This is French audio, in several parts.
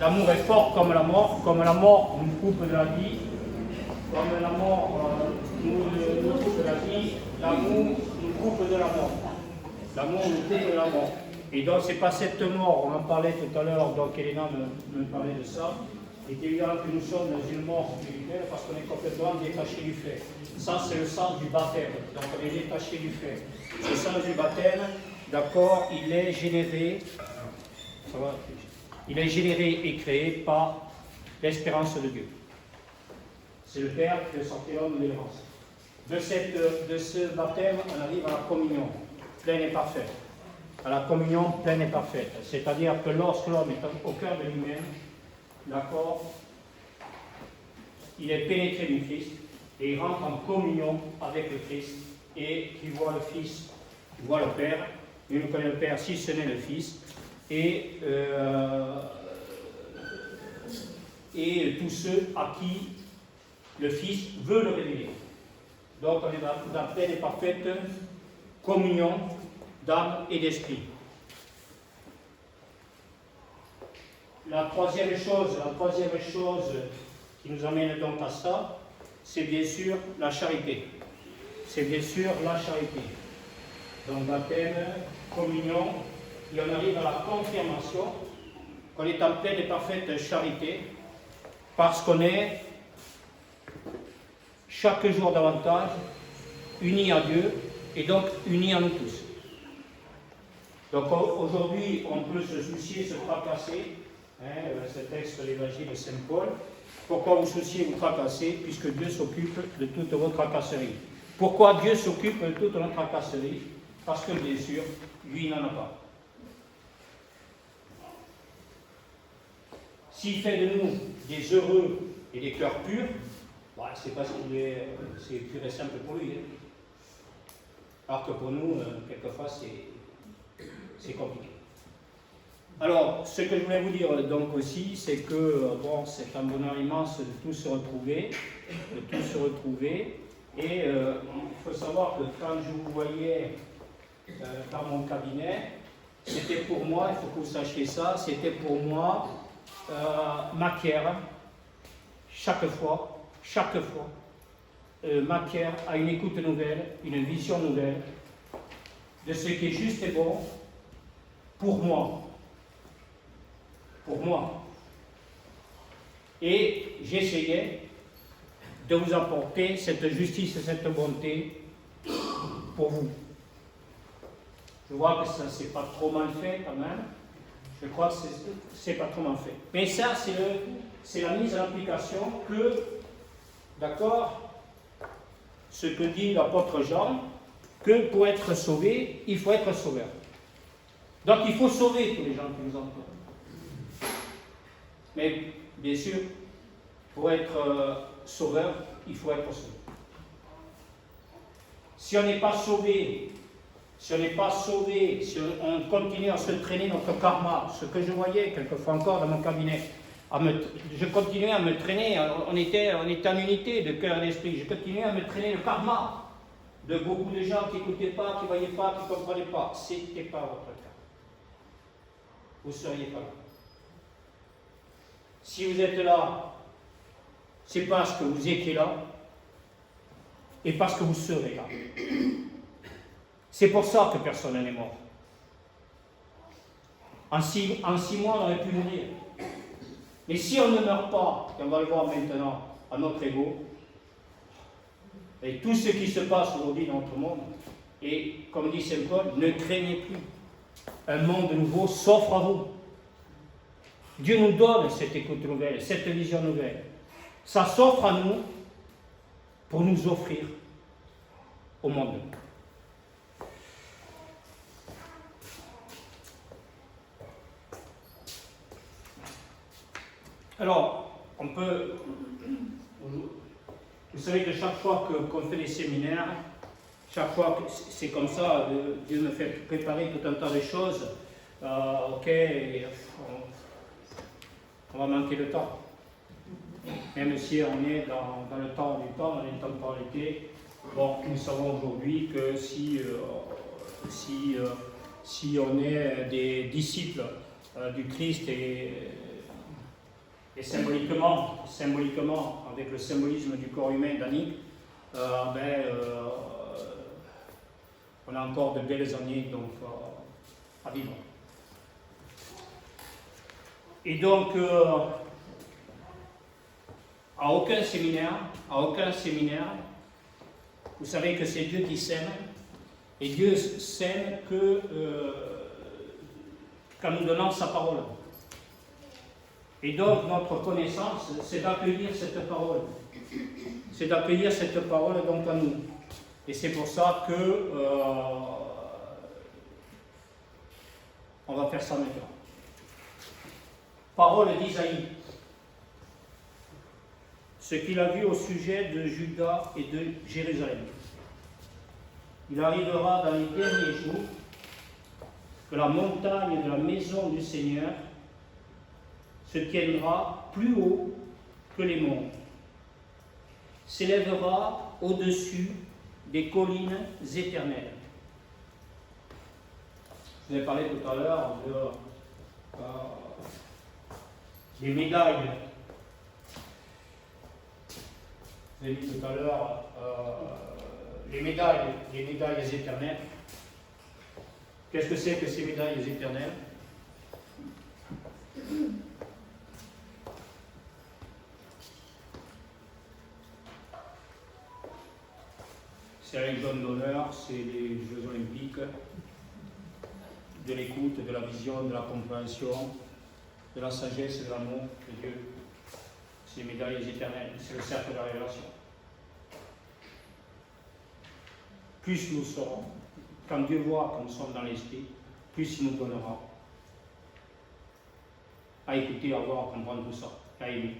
L'amour est fort comme la mort nous coupe de la vie, comme la mort nous coupe de la vie, l'amour nous coupe de la mort. L'amour nous coupe de la mort. Et donc c'est pas cette mort, on en parlait tout à l'heure, donc Elena me parlait de ça. Il est évident que nous sommes dans une mort spirituelle parce qu'on est complètement détaché du fait. Ça, c'est le sens du baptême. Donc on est détaché du fait. Le sens du baptême, d'accord, il est généré, ça va, il est généré et créé par l'espérance de Dieu. C'est le Père qui fait sortir l'homme de l'errance. De ce baptême, on arrive à la communion pleine et parfaite. À la communion pleine et parfaite. C'est-à-dire que lorsque l'homme est au cœur de lui-même, d'accord, il est pénétré du Christ et il rentre en communion avec le Christ et qui voit le Fils, qui voit le Père, il ne connaît le Père si ce n'est le Fils, et tous ceux à qui le Fils veut le révéler. Donc on est dans la pleine et parfaite communion d'âme et d'esprit. La troisième chose qui nous amène donc à ça, c'est bien sûr la charité. C'est bien sûr la charité. Donc baptême, communion, et on arrive à la confirmation qu'on est en pleine et parfaite charité, parce qu'on est chaque jour davantage unis à Dieu et donc unis à nous tous. Donc aujourd'hui, on peut se soucier, se tracasser, ce texte de l'évangile de Saint Paul. Pourquoi vous souciez, vous tracassez, puisque Dieu s'occupe de toutes vos tracasseries. Pourquoi Dieu s'occupe de toutes nos tracasseries? Parce que bien sûr, lui, il n'en a pas. S'il fait de nous des heureux et des cœurs purs, bah, c'est parce c'est pur et simple pour lui. Alors que pour nous, quelquefois, c'est compliqué. Alors, ce que je voulais vous dire donc aussi, c'est que bon, c'est un bonheur immense de tous se retrouver, et il faut savoir que quand je vous voyais dans mon cabinet, c'était pour moi, il faut que vous sachiez ça, c'était pour moi matière, chaque fois, matière à une écoute nouvelle, une vision nouvelle de ce qui est juste et bon pour moi. Et j'essayais de vous apporter cette justice et cette bonté pour vous. Je vois que ça c'est pas trop mal fait quand même. Je crois que c'est pas trop mal fait. Mais ça, c'est la mise en application que, d'accord, ce que dit l'apôtre Jean, que pour être sauvé, il faut être sauveur. Donc il faut sauver tous les gens qui nous entourent. Mais bien sûr, pour être sauveur, il faut être sauvé. Si on n'est pas sauvé, si on continue à se traîner notre karma, ce que je voyais quelquefois encore dans mon cabinet, je continuais à me traîner, on était en unité de cœur et d'esprit, je continuais à me traîner le karma de beaucoup de gens qui n'écoutaient pas, qui ne voyaient pas, qui ne comprenaient pas. Ce n'était pas votre cas. Vous ne seriez pas là. Si vous êtes là, c'est parce que vous étiez là et parce que vous serez là. C'est pour ça que personne n'est mort. En 6 mois, on aurait pu mourir. Mais si on ne meurt pas, et on va le voir maintenant à notre ego, et tout ce qui se passe aujourd'hui dans notre monde, et comme dit Saint Paul, ne craignez plus. Un monde nouveau s'offre à vous. Dieu nous donne cette écoute nouvelle, cette vision nouvelle. Ça s'offre à nous pour nous offrir au monde. Alors, on peut... Vous savez que chaque fois qu'on fait des séminaires, chaque fois que c'est comme ça, Dieu me fait préparer tout un tas de choses. Ok, on va manquer de temps. Même si on est dans le temps du temps, dans les temporalités, bon, nous savons aujourd'hui que si on est des disciples du Christ et symboliquement, avec le symbolisme du corps humain d'Annick, on a encore de belles années donc, à vivre. Et donc, à aucun séminaire, vous savez que c'est Dieu qui sème, et Dieu sème qu'en nous donnant sa parole. Et donc, notre connaissance, c'est d'accueillir cette parole. C'est d'accueillir cette parole donc en nous. Et c'est pour ça que on va faire ça maintenant. Parole d'Isaïe. Ce qu'il a vu au sujet de Juda et de Jérusalem. Il arrivera dans les derniers jours que la montagne de la maison du Seigneur se tiendra plus haut que les monts, s'élèvera au-dessus des collines éternelles. Je vous ai parlé tout à l'heure des médailles. Vous avez vu tout à l'heure les médailles éternelles. Qu'est-ce que c'est que ces médailles éternelles? C'est la Légion d'honneur, c'est les Jeux olympiques, de l'écoute, de la vision, de la compréhension, de la sagesse et de l'amour de Dieu. C'est les médailles éternelles, c'est le cercle de la révélation. Plus nous serons, quand Dieu voit que nous sommes dans l'esprit, plus il nous donnera à écouter, à voir, à comprendre tout ça, à aimer.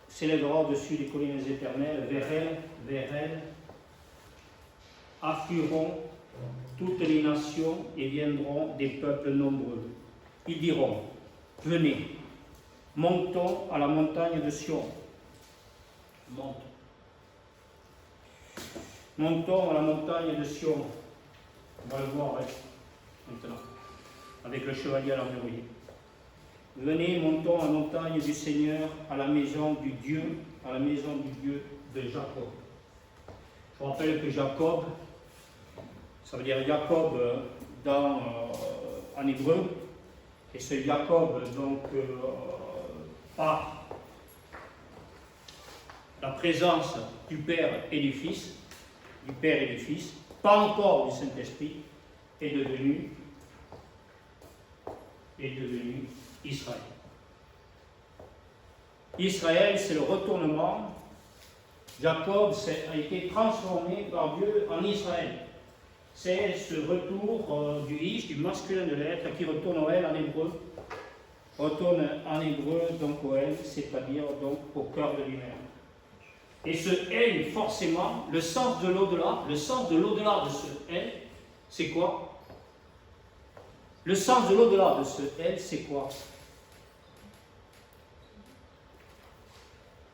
S'élèvera au-dessus des collines éternelles, vers elle, afflueront toutes les nations et viendront des peuples nombreux. Ils diront, venez, montons à la montagne de Sion. Montons à la montagne de Sion. On va le voir maintenant, avec le chevalier à l'armurier. Venez, montons à la montagne du Seigneur, à la maison du Dieu de Jacob. Je vous rappelle que Jacob, ça veut dire Jacob en hébreu, et ce Jacob, donc, par la présence du Père et du Fils, pas encore du Saint-Esprit, est devenu Israël. Israël, c'est le retournement. Jacob a été transformé par Dieu en Israël. C'est ce retour du ish, du masculin de l'être, qui retourne au elle en hébreu. Retourne en hébreu, donc au elle, c'est-à-dire donc au cœur de lui-même. Et ce elle, forcément, le sens de l'au-delà de ce elle, c'est quoi? Le sens de l'au-delà de ce elle, c'est quoi?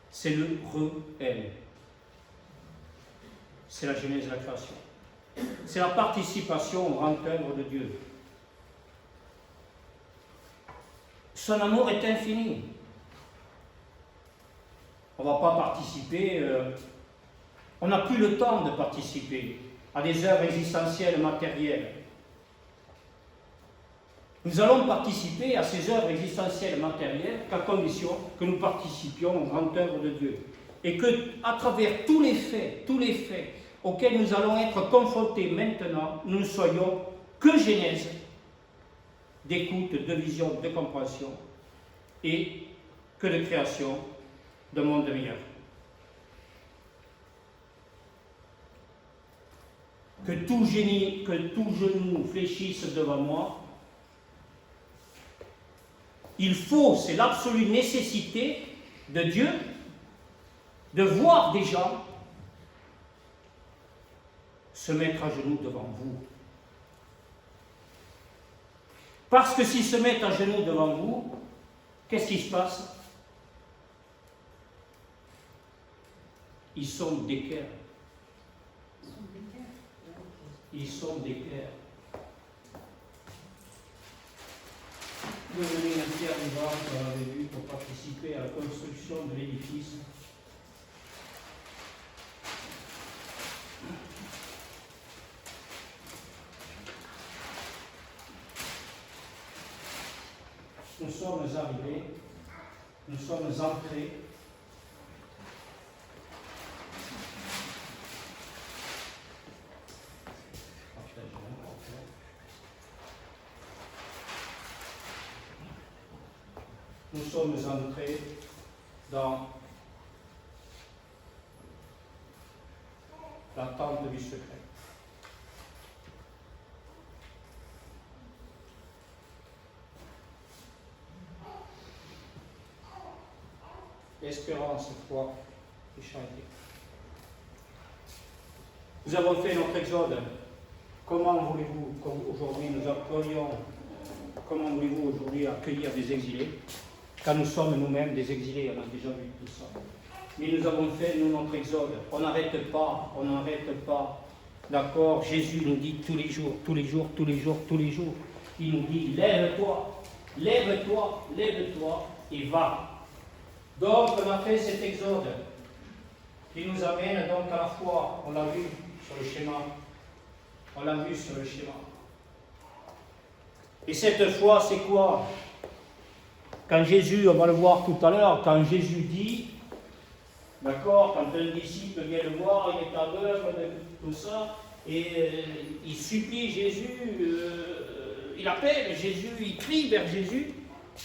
C'est le re-elle. C'est la genèse de la création. C'est la participation au grand œuvre de Dieu. Son amour est infini. On ne va pas participer, on n'a plus le temps de participer à des œuvres existentielles matérielles. Nous allons participer à ces œuvres existentielles matérielles qu'à condition que nous participions aux grandes œuvres de Dieu. Et que, à travers tous les faits auxquels nous allons être confrontés maintenant, nous ne soyons que genèse d'écoute, de vision, de compréhension et que de création d'un monde meilleur. Que tout genou fléchisse devant moi. Il faut, c'est l'absolue nécessité de Dieu de voir des gens se mettre à genoux devant vous. Parce que s'ils se mettent à genoux devant vous, qu'est-ce qui se passe? Ils sont des cœurs. Ils sont des cœurs. Devenez un pierre vivante, on l'avait vu, pour participer à la construction de l'édifice. Nous sommes arrivés, nous sommes entrés. Nous sommes entrés dans la tente du secret. Espérance, foi et charité. Nous avons fait notre exode. Comment voulez-vous qu'aujourd'hui nous accueillions, comment voulez-vous aujourd'hui accueillir des exilés quand nous sommes nous-mêmes des exilés, on a déjà vu tout ça. Mais nous avons fait, nous, notre exode. On n'arrête pas, on n'arrête pas. D'accord, Jésus nous dit tous les jours, tous les jours, tous les jours, tous les jours. Il nous dit, lève-toi, lève-toi, lève-toi et va. Donc, on a fait cet exode qui nous amène donc à la foi. On l'a vu sur le schéma. On l'a vu sur le schéma. Et cette foi, c'est quoi? Quand Jésus, on va le voir tout à l'heure, quand Jésus dit, d'accord, quand un disciple vient le voir, il est aveugle, tout ça, et il supplie Jésus, il appelle Jésus, il crie vers Jésus,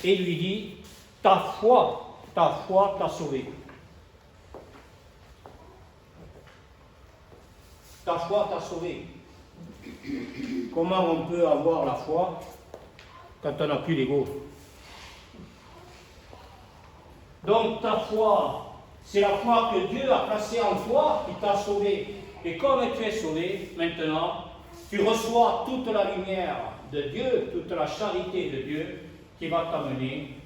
et il lui dit, ta foi t'a sauvé. Ta foi t'a sauvé. Comment on peut avoir la foi quand on n'a plus l'ego? Donc ta foi, c'est la foi que Dieu a placée en toi qui t'a sauvé. Et comme tu es sauvé, maintenant, tu reçois toute la lumière de Dieu, toute la charité de Dieu qui va t'amener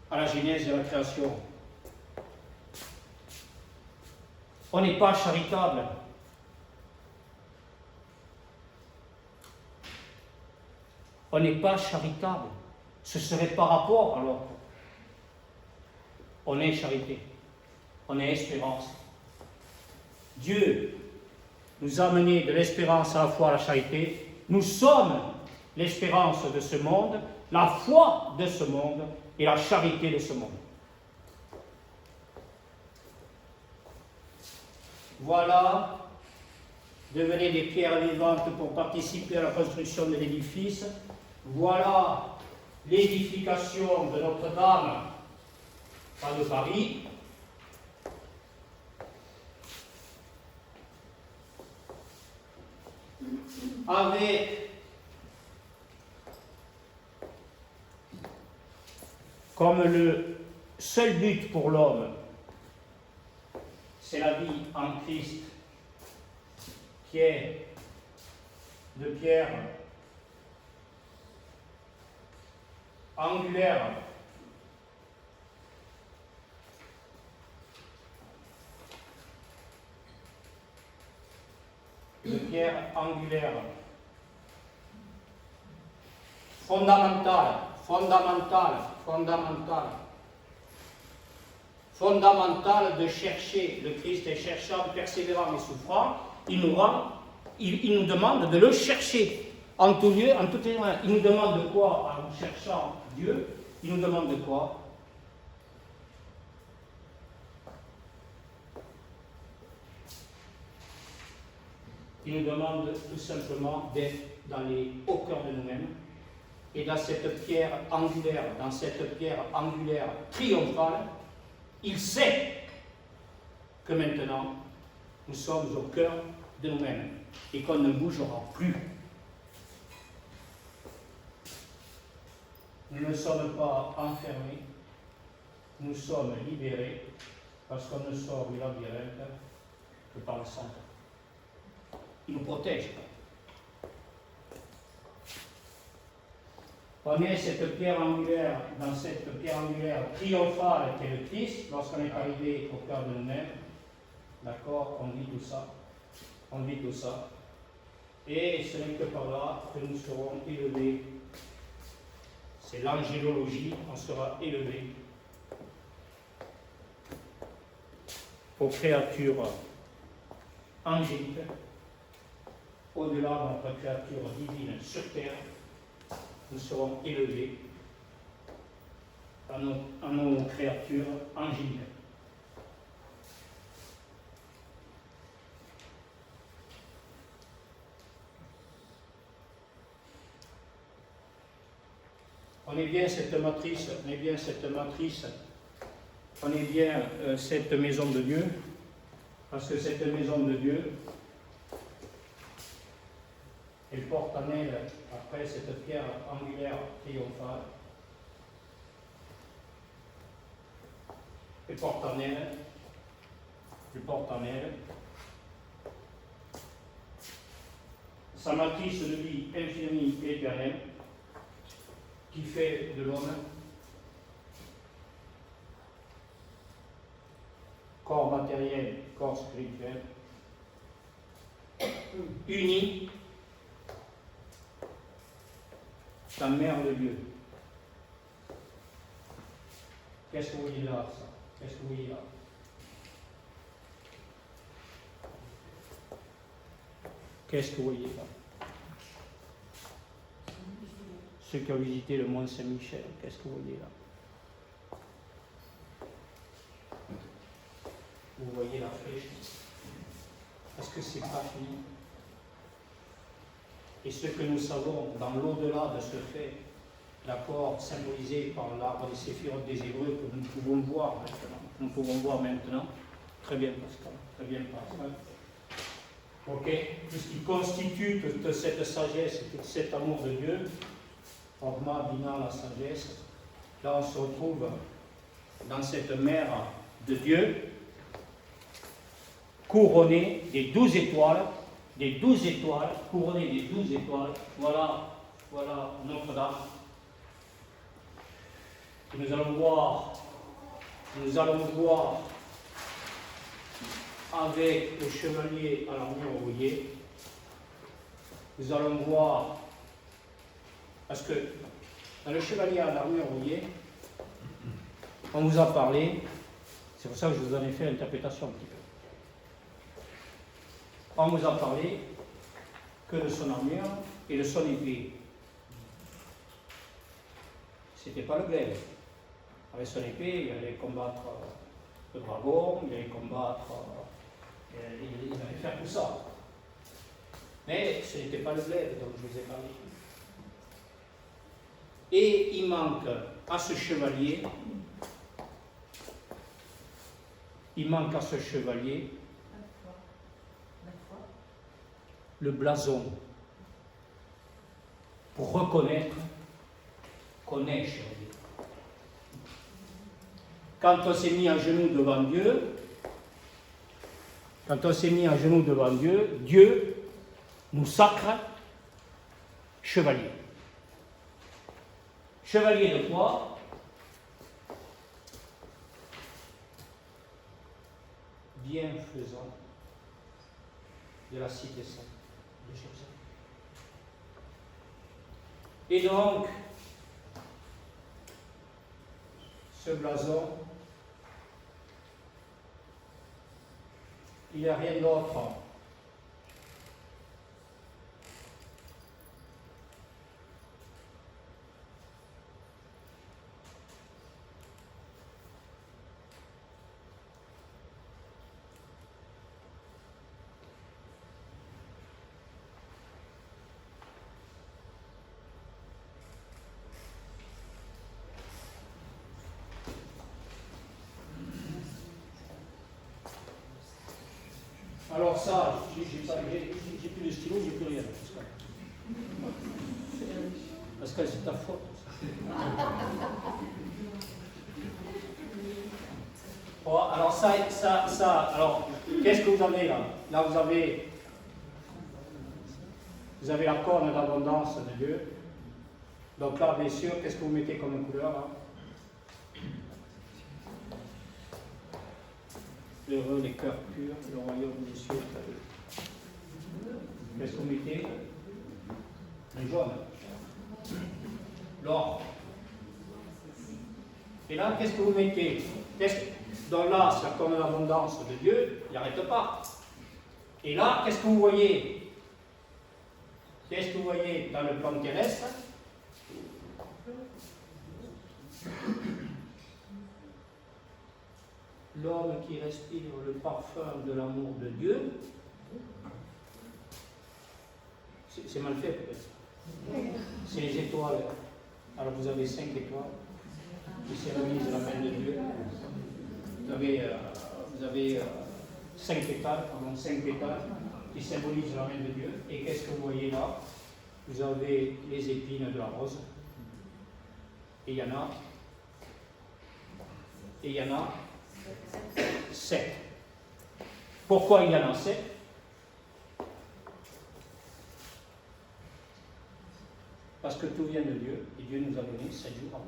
à la genèse de la création. On n'est pas charitable. On n'est pas charitable. Ce serait par rapport à l'autre. On est charité. On est espérance. Dieu nous a amené de l'espérance à la foi à la charité. Nous sommes l'espérance de ce monde, la foi de ce monde et la charité de ce monde. Voilà, devenez des pierres vivantes pour participer à la construction de l'édifice. Voilà l'édification de Notre-Dame, pas de Paris. Avec comme le seul but pour l'homme, c'est la vie en Christ, qui est de pierre angulaire, fondamentale de chercher le Christ est cherchant, persévérant et souffrant. Il nous demande de le chercher en tout lieu, en tout élément. Il nous demande de quoi en cherchant Dieu? Il nous demande de quoi? Il nous demande tout simplement d'être au cœur de nous-mêmes et dans cette pierre angulaire, triomphale. Il sait que maintenant nous sommes au cœur de nous-mêmes et qu'on ne bougera plus. Nous ne sommes pas enfermés, nous sommes libérés parce qu'on ne sort du labyrinthe que par le sang. Il nous protège. Prenez cette pierre angulaire, dans cette pierre angulaire triomphale qui est le Christ, lorsqu'on est arrivé au cœur de nous-mêmes, d'accord, on vit tout ça, on vit tout ça, et ce n'est que par là que nous serons élevés. C'est l'angélologie, on sera élevé aux créatures angéliques, au-delà de notre créature divine sur terre. Nous serons élevés à nos créatures angéliques. On est bien cette matrice, on est bien cette matrice, on est bien cette maison de Dieu, parce que cette maison de Dieu, elle porte en elle, après cette pierre angulaire triomphale, elle porte en elle sa matrice de vie infinie et éternelle, qui fait de l'homme corps matériel, corps spirituel, uni, ta mère de Dieu. Qu'est-ce que vous voyez là, ça? Qu'est-ce que vous voyez là? Qu'est-ce que vous voyez là? Ceux qui ont visité le mont Saint-Michel, qu'est-ce que vous voyez là? Vous voyez la flèche? Parce que c'est pas fini. Et ce que nous savons dans l'au-delà de ce fait, d'accord, symbolisé par l'arbre des séphirotes des Hébreux, que nous pouvons voir maintenant. Nous pouvons voir maintenant. Très bien, Pascal. Très bien, Pascal. Ok? Tout ce qui constitue toute cette sagesse, tout cet amour de Dieu, Orma, Bina, la sagesse, là on se retrouve dans cette mer de Dieu, couronnée des 12 étoiles, couronnée des 12 étoiles, voilà Notre-Dame. Et nous allons voir avec le chevalier à l'armure rouillée, nous allons voir, parce que dans le chevalier à l'armure rouillée, on vous a parlé, c'est pour ça que je vous en ai fait l'interprétation un petit peu. On vous a parlé que de son armure et de son épée. C'était pas le glaive. Avec son épée, il allait combattre le dragon, il allait combattre, il allait faire tout ça. Mais ce n'était pas le glaive dont je vous ai parlé. Et il manque à ce chevalier, le blason, pour reconnaître qu'on est chevalier. Quand on s'est mis à genoux devant Dieu, Dieu nous sacre chevalier. Chevalier de quoi? Bienfaisant de la cité sainte de Jérusalem. Et donc, ce blason, il n'y a rien d'autre alors ça, j'ai plus de stylo, j'ai plus rien. Pascal, c'est ta faute. Bon, alors ça, alors, qu'est-ce que vous avez là? Là, vous avez la corne d'abondance de Dieu. Donc là, bien sûr, qu'est-ce que vous mettez comme couleur là? Heureux les cœurs purs, le royaume des cieux est à eux. Qu'est-ce que vous mettez? Le jaune. L'or. Et là, qu'est-ce que vous mettez? Donc là, c'est comme l'abondance de Dieu, il n'arrête pas. Et là, qu'est-ce que vous voyez? Qu'est-ce que vous voyez dans le plan terrestre? L'homme qui respire le parfum de l'amour de Dieu. C'est mal fait peut-être. C'est les étoiles. Alors vous avez 5 étoiles qui symbolisent la main de Dieu. Vous avez 5 pétales, pardon, 5 pétales qui symbolisent la main de Dieu. Et qu'est-ce que vous voyez là? Vous avez les épines de la rose. Et il y en a. Et il y en a 7. Pourquoi il y en a 7? Parce que tout vient de Dieu, et Dieu nous a donné 7 jours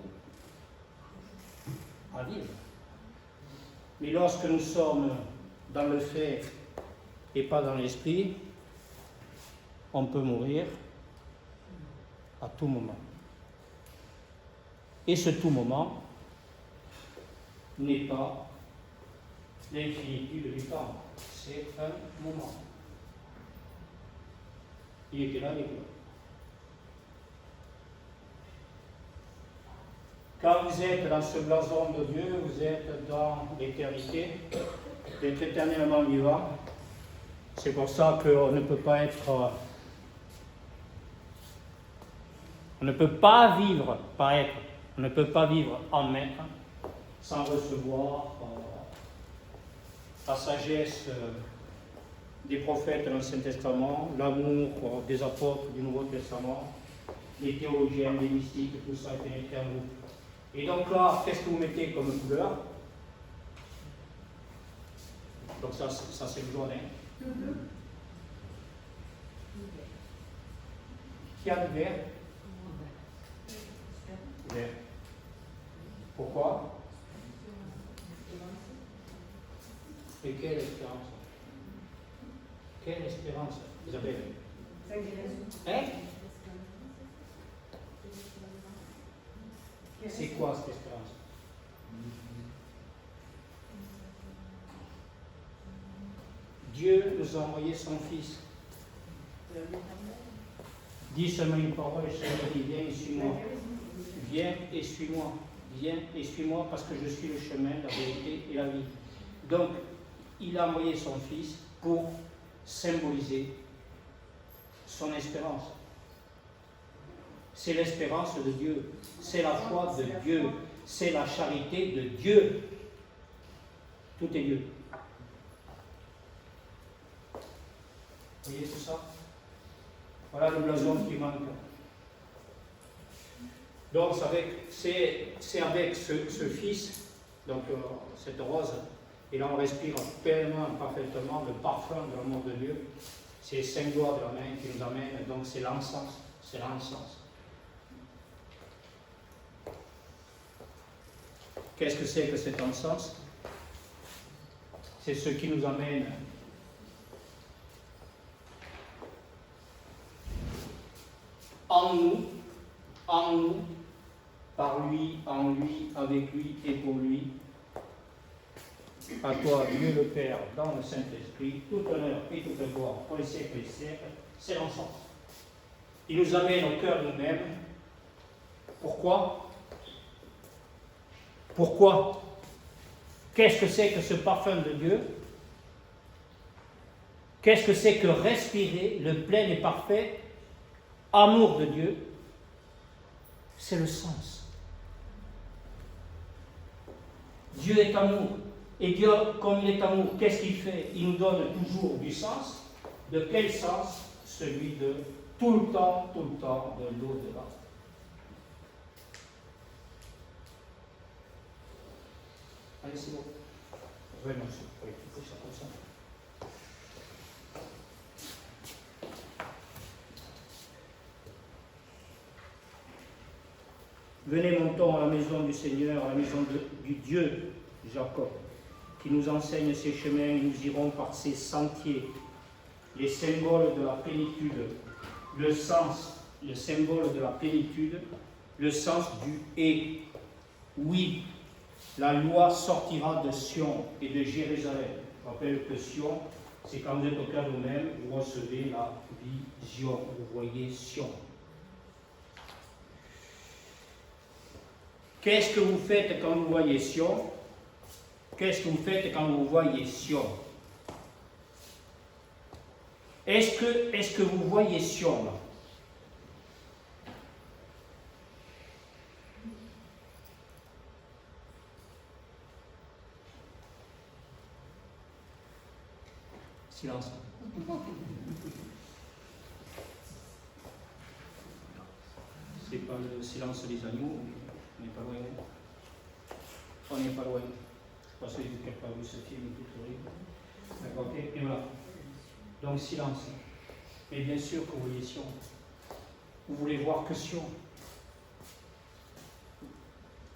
à vivre. Mais lorsque nous sommes dans le fait et pas dans l'esprit, on peut mourir à tout moment. Et ce tout moment n'est pas l'infinitude du temps, c'est un moment. Il était là avec nous. Quand vous êtes dans ce blason de Dieu, vous êtes dans l'éternité, d'être éternellement vivant. C'est pour ça qu'on ne peut pas être... On ne peut pas vivre, pas être, on ne peut pas vivre en maître sans recevoir la sagesse des prophètes dans l'Ancien Testament, l'amour des apôtres du Nouveau Testament, les théologiens, les mystiques, tout ça est pénétré en vous. Et donc là, qu'est-ce que vous mettez comme couleur? Donc ça c'est le jaune. Hein? Qui a le vert? Vert. Pourquoi? Et quelle espérance? Quelle espérance, Isabelle? Hein? C'est quoi cette espérance? Dieu nous a envoyé son Fils. Dis seulement une parole et je te dis, viens et suis-moi. Viens et suis-moi. Viens et suis-moi parce que je suis le chemin, la vérité et la vie. Donc, il a envoyé son Fils pour symboliser son espérance. C'est l'espérance de Dieu, c'est la foi de Dieu, c'est la charité de Dieu. Tout est Dieu. Vous voyez tout ça? Voilà le blason qui manque. Donc c'est avec ce Fils, donc cette rose, et là on respire pleinement, parfaitement le parfum de l'amour de Dieu. C'est les 5 doigts de la main qui nous amènent, donc c'est l'encens, c'est l'encens. Qu'est-ce que c'est que cet encens? C'est ce qui nous amène en nous, par lui, en lui, avec lui et pour lui. À toi, Dieu le Père, dans le Saint-Esprit, toute honneur et toute gloire pour les siècles et les siècles, c'est l'encens. Il nous amène au cœur de nous-mêmes. Pourquoi? Pourquoi? Qu'est-ce que c'est que ce parfum de Dieu? Qu'est-ce que c'est que respirer le plein et parfait amour de Dieu? C'est le sens. Dieu est amour. Et Dieu, comme il est amour, qu'est-ce qu'il fait? Il nous donne toujours du sens. De quel sens? Celui de tout le temps, de l'au-delà. Allez, c'est bon. Vraiment, c'est pas ça comme ça. Venez, montons à la maison du Seigneur, à la maison du Dieu Jacob, qui nous enseigne ses chemins, et nous irons par ses sentiers. Les symboles de la plénitude, le sens, le symbole de la plénitude, le sens du « et ». Oui, la loi sortira de Sion et de Jérusalem. Je rappelle que Sion, c'est quand vous êtes au cœur de vous-même, vous recevez la vision, vous voyez Sion. Qu'est-ce que vous faites quand vous voyez Sion? Qu'est-ce que vous faites quand vous voyez Sion? Est-ce que vous voyez Sion là? Silence. C'est pas le silence des agneaux, on n'est pas loin. On n'est pas loin. Je pense que vous n'avez pas vu ce film tout horrible. D'accord, ok, et voilà. Donc silence. Mais bien sûr que vous voyez Sion. Vous voulez voir que Sion.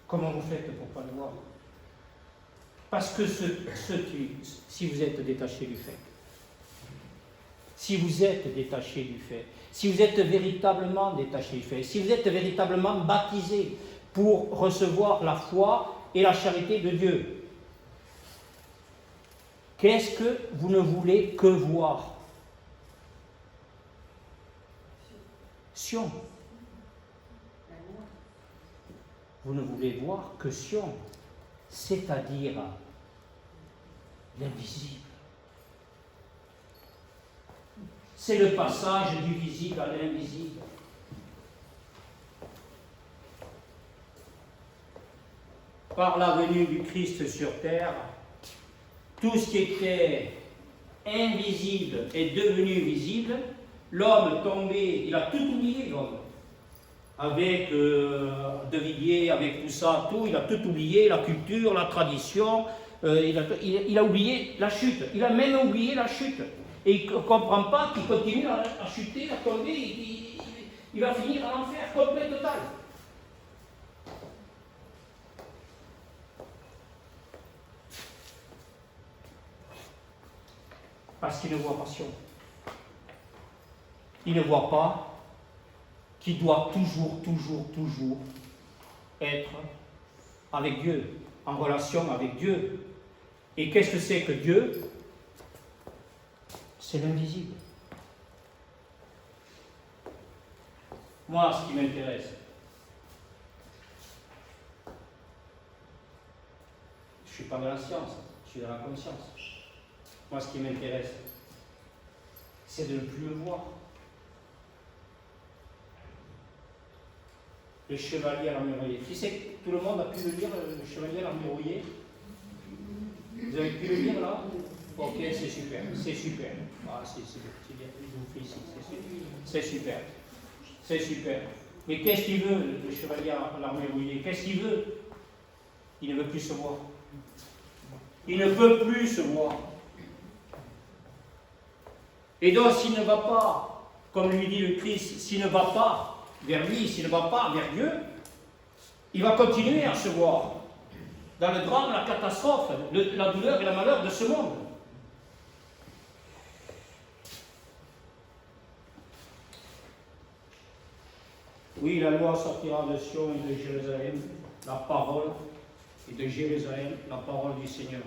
Comment vous faites pour ne pas le voir? Parce que si vous êtes détaché du fait, si vous êtes détaché du fait, si vous êtes véritablement détaché du fait, si vous êtes véritablement baptisé pour recevoir la foi et la charité de Dieu, qu'est-ce que vous ne voulez que voir? Sion. Vous ne voulez voir que Sion, c'est-à-dire l'invisible. C'est le passage du visible à l'invisible. Par la venue du Christ sur terre, tout ce qui était invisible est devenu visible. L'homme tombé, il a tout oublié, l'homme. Avec De Villiers, avec tout ça, tout, il a tout oublié, la culture, la tradition, il a oublié la chute. Il a même oublié la chute. Et il ne comprend pas qu'il continue à chuter, à tomber, il va finir à l'enfer complet, total. Parce qu'il ne voit pas Sion. Il ne voit pas qu'il doit toujours être avec Dieu, en relation avec Dieu. Et qu'est-ce que c'est que Dieu? C'est l'invisible. Moi, ce qui m'intéresse, je ne suis pas dans la science, je suis dans la conscience. Moi, ce qui m'intéresse, c'est de ne plus le voir. Le chevalier à l'armure rouillée. Qui c'est que tout le monde a pu le lire, le chevalier à l'armure rouillée? Vous avez pu le lire là? Ok, c'est super, c'est super. Ah, c'est bien, je vous félicite, c'est super. C'est super. Mais qu'est-ce qu'il veut, le chevalier à l'armure rouillée? Qu'est-ce qu'il veut? Il ne veut plus se voir. Il ne peut plus se voir. Et donc, s'il ne va pas, comme lui dit le Christ, s'il ne va pas vers lui, s'il ne va pas vers Dieu, il va continuer à se voir dans le drame, la catastrophe, la douleur et le malheur de ce monde. Oui, la loi sortira de Sion et de Jérusalem, la parole, et de Jérusalem, la parole du Seigneur.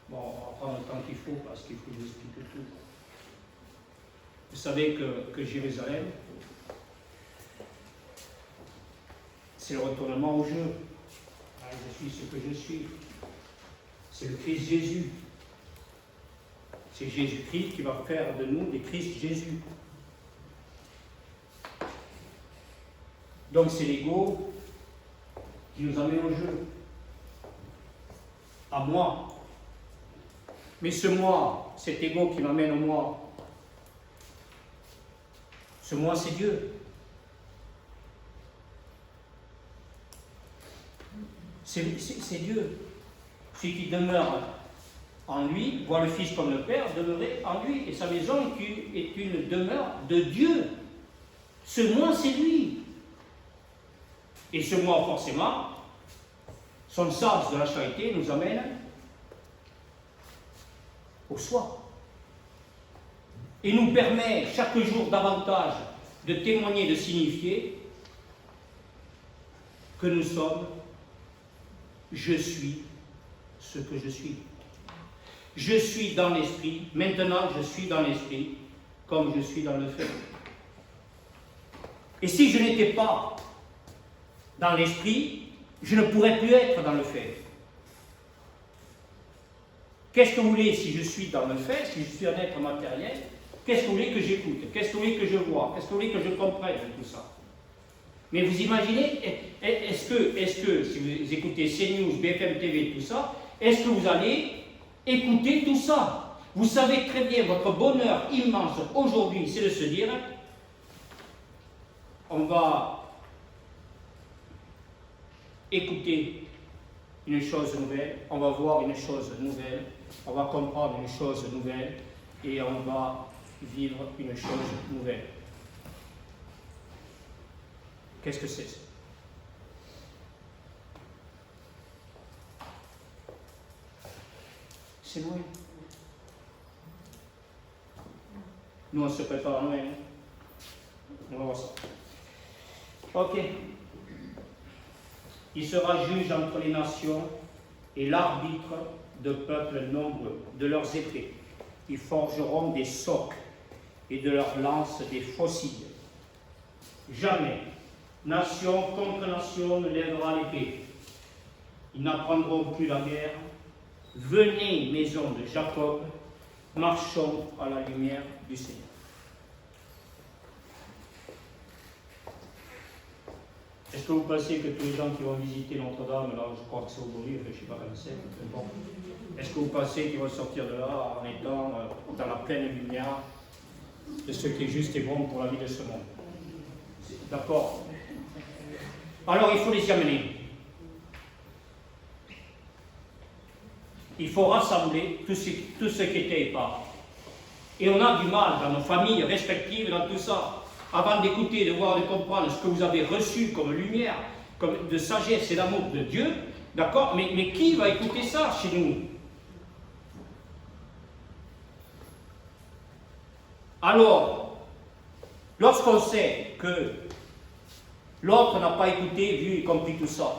Bon, on va prendre le temps qu'il faut, parce qu'il faut vous expliquer tout. Vous savez que Jérusalem, c'est le retournement au jeu. Ah, je suis ce que je suis. C'est le Christ Jésus. C'est Jésus-Christ qui va faire de nous des Christ Jésus. Donc c'est l'ego qui nous amène au jeu. À moi. Mais ce moi, cet ego qui m'amène au moi, ce moi c'est Dieu. C'est Dieu. Celui qui demeure en lui, voit le Fils comme le Père, demeurer en lui. Et sa maison est une demeure de Dieu. Ce moi, c'est lui. Et ce moi, forcément, son sens de la charité nous amène au soi. Et nous permet chaque jour davantage de témoigner, de signifier que nous sommes, je suis ce que je suis. Je suis dans l'esprit, maintenant je suis dans l'esprit, comme je suis dans le fait. Et si je n'étais pas dans l'esprit, je ne pourrais plus être dans le fait. Qu'est-ce que vous voulez si je suis dans le fait, si je suis un être matériel? Qu'est-ce que vous voulez que j'écoute? Qu'est-ce que vous voulez que je vois? Qu'est-ce que vous voulez que je comprenne de tout ça? Mais vous imaginez, est-ce que si vous écoutez CNews, BFM TV, tout ça, est-ce que vous allez écouter tout ça? Vous savez très bien, votre bonheur immense aujourd'hui, c'est de se dire, on va écouter une chose nouvelle, on va voir une chose nouvelle, on va comprendre une chose nouvelle, et on va vivre une chose nouvelle. Qu'est-ce que c'est ça? C'est Noël. Nous, on se prépare à Noël. On va voir ça. Ok. Il sera juge entre les nations et l'arbitre de peuples nombreux, de leurs épées. Ils forgeront des socs et de leurs lances des faucilles. Jamais nation contre nation ne lèvera l'épée. Ils n'apprendront plus la guerre. Venez, maison de Jacob, marchons à la lumière du Seigneur. Est-ce que vous pensez que tous les gens qui vont visiter Notre-Dame, là, je crois que c'est aujourd'hui, je ne sais pas quand c'est, bon. Est-ce que vous pensez qu'ils vont sortir de là en étant dans la pleine lumière de ce qui est juste et bon pour la vie de ce monde? D'accord? Alors il faut les y amener. Il faut rassembler tout ce qui était épars. Et on a du mal dans nos familles respectives, dans tout ça, avant d'écouter, de voir, de comprendre ce que vous avez reçu comme lumière, comme de sagesse et d'amour de Dieu, d'accord? Mais qui va écouter ça chez nous? Alors, lorsqu'on sait que l'autre n'a pas écouté, vu et compris tout ça,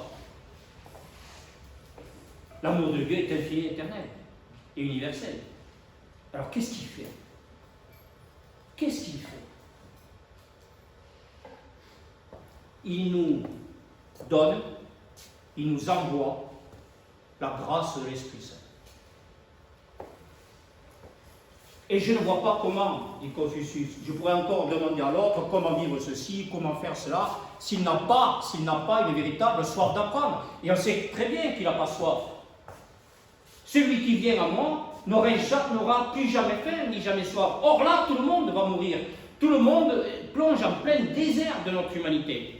l'amour de Dieu est infini, éternel et universel. Alors qu'est-ce qu'il fait? Qu'est-ce qu'il fait? Il nous donne, il nous envoie la grâce de l'Esprit Saint. Et je ne vois pas comment, dit Confucius, je pourrais encore demander à l'autre comment vivre ceci, comment faire cela, s'il n'a pas une véritable soif d'apprendre. Et on sait très bien qu'il n'a pas soif. Celui qui vient à moi n'aura plus jamais faim ni jamais soif. Or là, tout le monde va mourir. Tout le monde plonge en plein désert de notre humanité.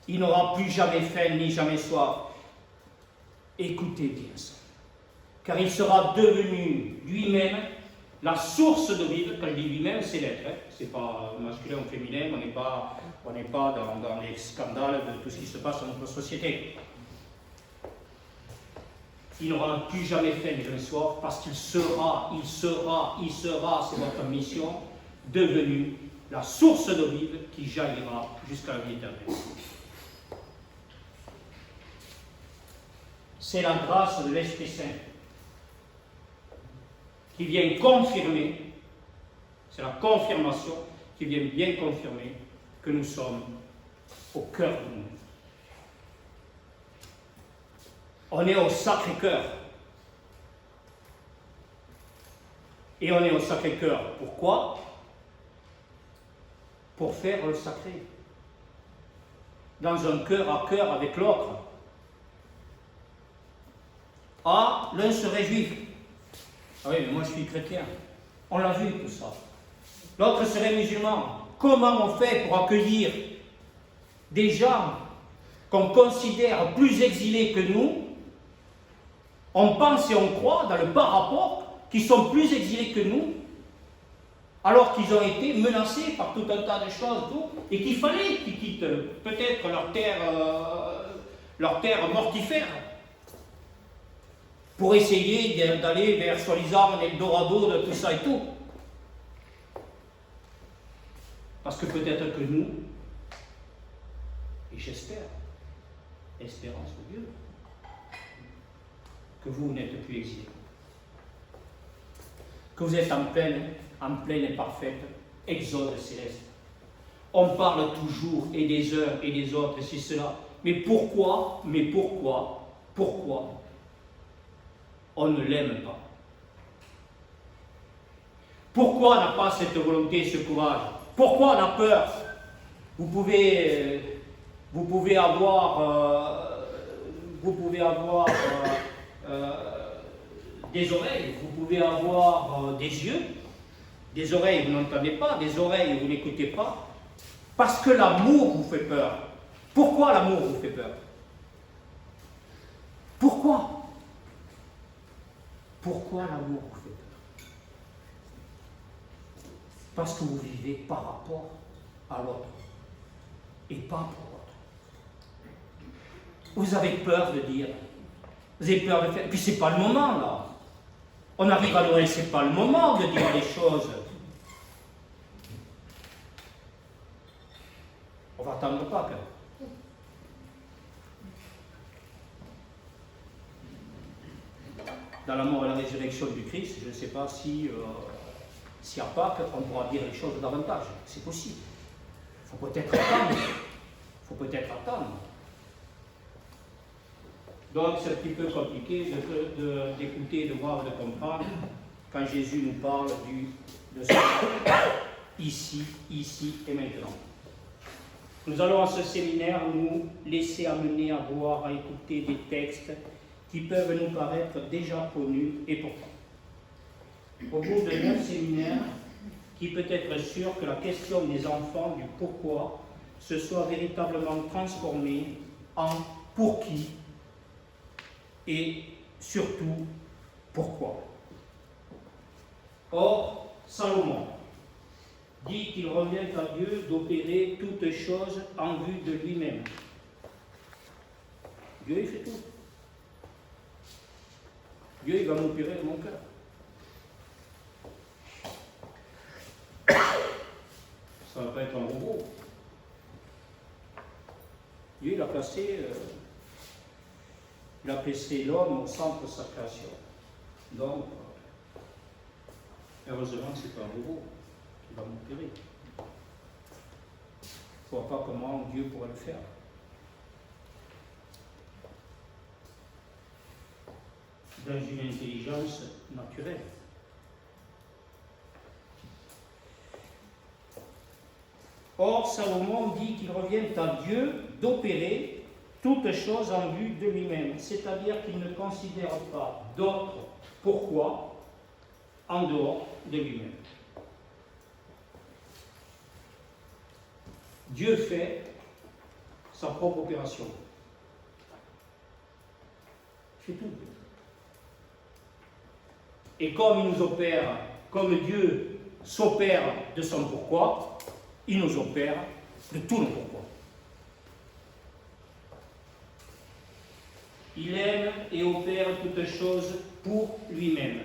Il n'aura plus jamais faim ni jamais soif. Écoutez bien ça. Car il sera devenu lui-même la source de vie. Quand je dis lui-même, c'est l'être. Hein. C'est pas masculin ou féminin, on n'est pas dans les scandales de tout ce qui se passe dans notre société. Il n'aura plus jamais faim ni jamais soif, parce qu'il sera, c'est votre mission, devenu la source d'eau vive qui jaillira jusqu'à la vie éternelle. C'est la grâce de l'Esprit Saint qui vient confirmer, c'est la confirmation qui vient bien confirmer que nous sommes au cœur du monde. On est au Sacré-Cœur. Et on est au Sacré-Cœur. Pourquoi? Pour faire le sacré. Dans un cœur à cœur avec l'autre. Ah, l'un serait juif. Ah oui, mais moi je suis chrétien. On l'a vu tout ça. L'autre serait musulman. Comment on fait pour accueillir des gens qu'on considère plus exilés que nous? On pense et on croit, dans le par rapport, qu'ils sont plus exilés que nous. alors qu'ils ont été menacés par tout un tas de choses, et qu'il fallait qu'ils quittent peut-être leur terre mortifère, pour essayer d'aller vers soi-disant l'Eldorado de tout ça et tout. Parce que peut-être que nous, et j'espère, espérance de Dieu, que vous n'êtes plus exilés, que vous êtes en pleine et parfaite exode céleste. On parle toujours, et des uns et des autres, et c'est cela. Mais pourquoi on ne l'aime pas? Pourquoi on n'a pas cette volonté, ce courage? Pourquoi on a peur? Vous pouvez avoir des oreilles, vous pouvez avoir des yeux, des oreilles vous n'entendez pas, des oreilles vous n'écoutez pas, parce que l'amour vous fait peur. Pourquoi l'amour vous fait peur? Pourquoi l'amour vous fait peur? Parce que vous vivez par rapport à l'autre et pas pour l'autre. Vous avez peur de dire, vous avez peur de faire, puis c'est pas le moment là. On arrive à loin, c'est pas le moment de dire les choses. On va attendre pas quand même. Dans la mort et la résurrection du Christ, je ne sais pas si à Pâques, on pourra dire les choses davantage. C'est possible. Il faut peut-être attendre. Donc c'est un petit peu compliqué d'écouter, de voir, de comprendre quand Jésus nous parle de ce ici et maintenant. Nous allons à ce séminaire nous laisser amener à voir, à écouter des textes qui peuvent nous paraître déjà connus et pourtant. Au bout de 9 séminaires, qui peut être sûr que la question des enfants du pourquoi se soit véritablement transformée en pour qui et surtout pourquoi. Or, Salomon dit qu'il revient à Dieu d'opérer toutes choses en vue de lui-même. Dieu, il fait tout. Dieu, il va m'opérer mon cœur. Ça ne va pas être un robot. Dieu, il a placé l'homme au centre de sa création. Donc, heureusement, c'est pas un robot qui va m'opérer. Je ne vois pas comment Dieu pourrait le faire. Dans une intelligence naturelle. Or, Salomon dit qu'il revient à Dieu d'opérer toutes choses en vue de lui-même, c'est-à-dire qu'il ne considère pas d'autre pourquoi en dehors de lui-même. Dieu fait sa propre opération. C'est tout. Et comme il nous opère, comme Dieu s'opère de son pourquoi, il nous opère de tout le pourquoi. Il aime et opère toutes choses pour lui-même.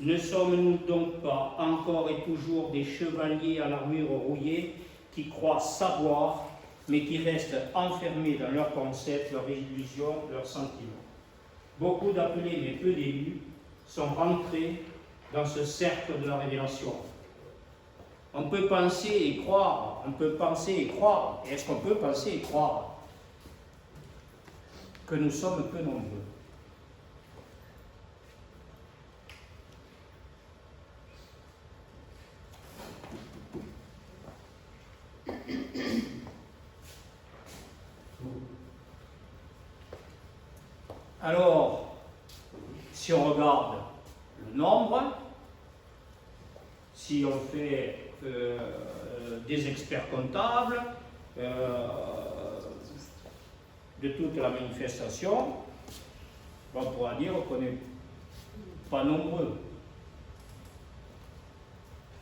Ne sommes-nous donc pas encore et toujours des chevaliers à l'armure rouillée qui croient savoir, mais qui restent enfermés dans leurs concepts, leurs illusions, leurs sentiments? Beaucoup d'appelés, mais peu d'élus, sont rentrés dans ce cercle de la révélation. On peut penser et croire, et est-ce qu'on peut penser et croire que nous sommes peu nombreux? Alors, si on regarde le nombre, si on fait des experts comptables de toute la manifestation, on pourra dire qu'on n'est pas nombreux.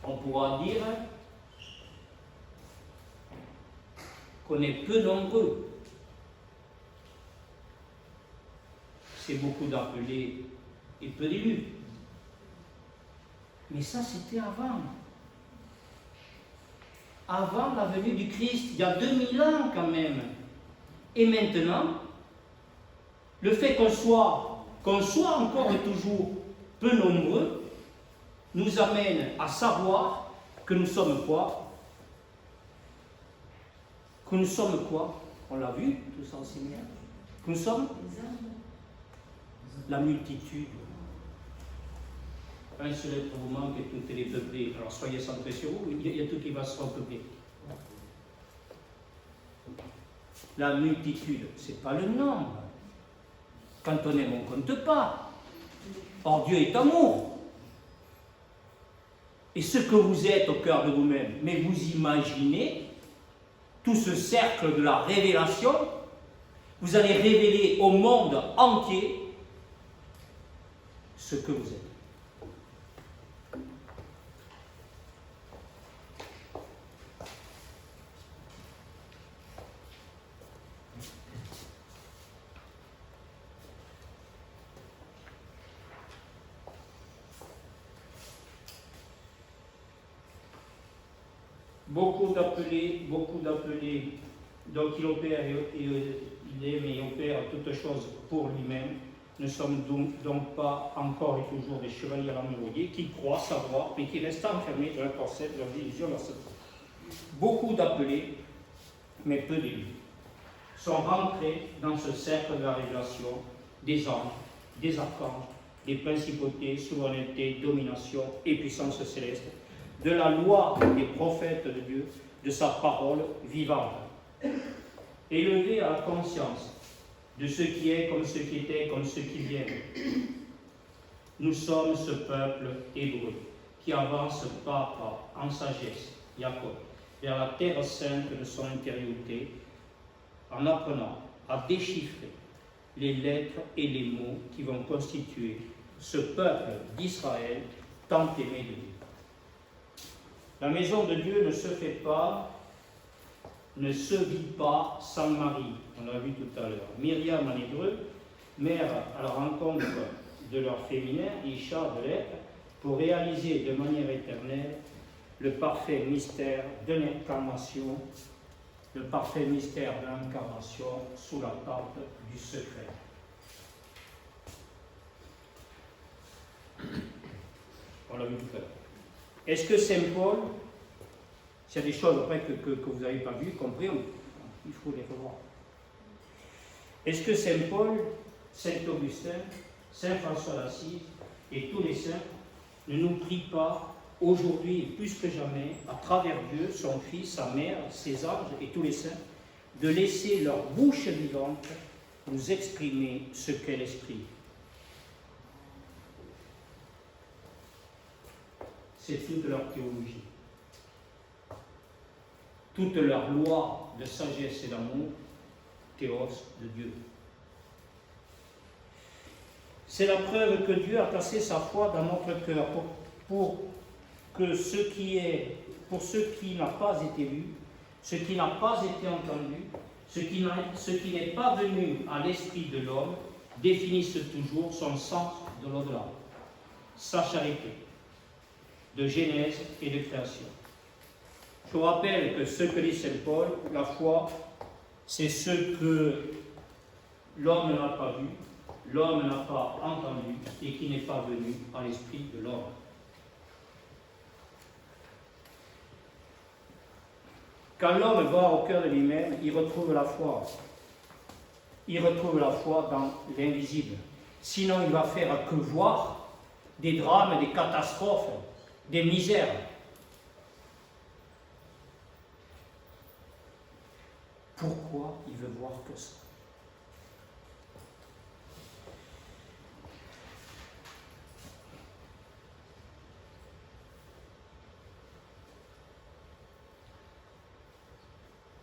on pourra dire qu'on est peu nombreux. C'est beaucoup d'appelés et peu d'élus. Mais ça, c'était avant. Avant la venue du Christ, il y a 2000 ans quand même. Et maintenant, le fait qu'on soit encore et toujours peu nombreux, nous amène à savoir que nous sommes quoi? Que nous sommes quoi? On l'a vu, tout ça enseigné. Que nous sommes la multitude. Un seul être vous manque et tout est peuplé. Alors soyez centrés sur vous, il y a tout qui va se repeupler. La multitude, ce n'est pas le nombre. Quand on aime, on ne compte pas. Or, Dieu est amour. Et ce que vous êtes au cœur de vous-même, mais vous imaginez tout ce cercle de la révélation, vous allez révéler au monde entier ce que vous êtes. Beaucoup d'appelés, donc il opère il aime et opère toutes choses pour lui-même. Ne sommes donc pas encore et toujours des chevaliers à l'envoyé qui croient savoir, mais qui restent enfermés dans la corset de leur illusion, leur secret. Beaucoup d'appelés, mais peu d'élus, sont rentrés dans ce cercle de la révélation des anges, des archanges, des principautés, souverainetés, domination et puissances célestes, de la loi des prophètes de Dieu, de sa parole vivante, élevés à la conscience de ce qui est comme ce qui était, comme ce qui vient. Nous sommes ce peuple hébreu qui avance pas à pas en sagesse, Jacob, vers la terre sainte de son intériorité, en apprenant à déchiffrer les lettres et les mots qui vont constituer ce peuple d'Israël tant aimé de Dieu. La maison de Dieu ne se fait pas, ne se vit pas sans Marie. On l'a vu tout à l'heure. Myriam en hébreu, mère à la rencontre de leur féminin, Isha de l'être, pour réaliser de manière éternelle le parfait mystère de l'incarnation, sous la tente du secret. On l'a vu tout à l'heure. Est-ce que Saint Paul, s'il y a des choses après que vous n'avez pas vues, compris, il faut les revoir. Est-ce que Saint Paul, Saint Augustin, Saint François d'Assise et tous les saints ne nous prient pas aujourd'hui, plus que jamais, à travers Dieu, son Fils, sa mère, ses anges et tous les saints, de laisser leur bouche vivante nous exprimer ce qu'est l'Esprit? C'est toute leur théologie, toute leur loi de sagesse et d'amour, théos de Dieu. C'est la preuve que Dieu a placé sa foi dans notre cœur pour ce qui n'a pas été lu, ce qui n'a pas été entendu, ce qui n'est pas venu à l'esprit de l'homme, définisse toujours son sens de l'au-delà, sa charité, de genèse et de création. Je vous rappelle que ce que dit Saint Paul, la foi, c'est ce que l'homme n'a pas vu, l'homme n'a pas entendu et qui n'est pas venu à l'esprit de l'homme. Quand l'homme va au cœur de lui-même, il retrouve la foi. Il retrouve la foi dans l'invisible. Sinon, il va faire que voir des drames, des catastrophes, des misères. Pourquoi il veut voir que ça?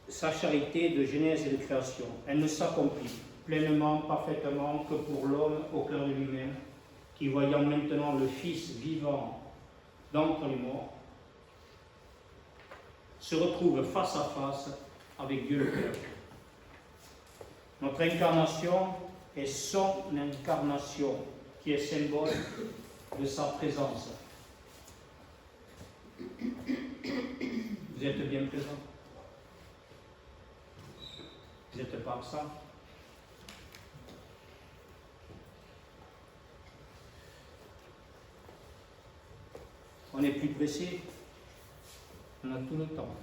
Sa charité de genèse et de création, elle ne s'accomplit pleinement, parfaitement que pour l'homme au cœur de lui-même, qui voyant maintenant le Fils vivant d'entre les morts, se retrouve face à face avec Dieu le Père. Notre incarnation est son incarnation, qui est symbole de sa présence. Vous êtes bien présent? Vous n'êtes pas absent? On n'est plus pressé, on a tout le temps.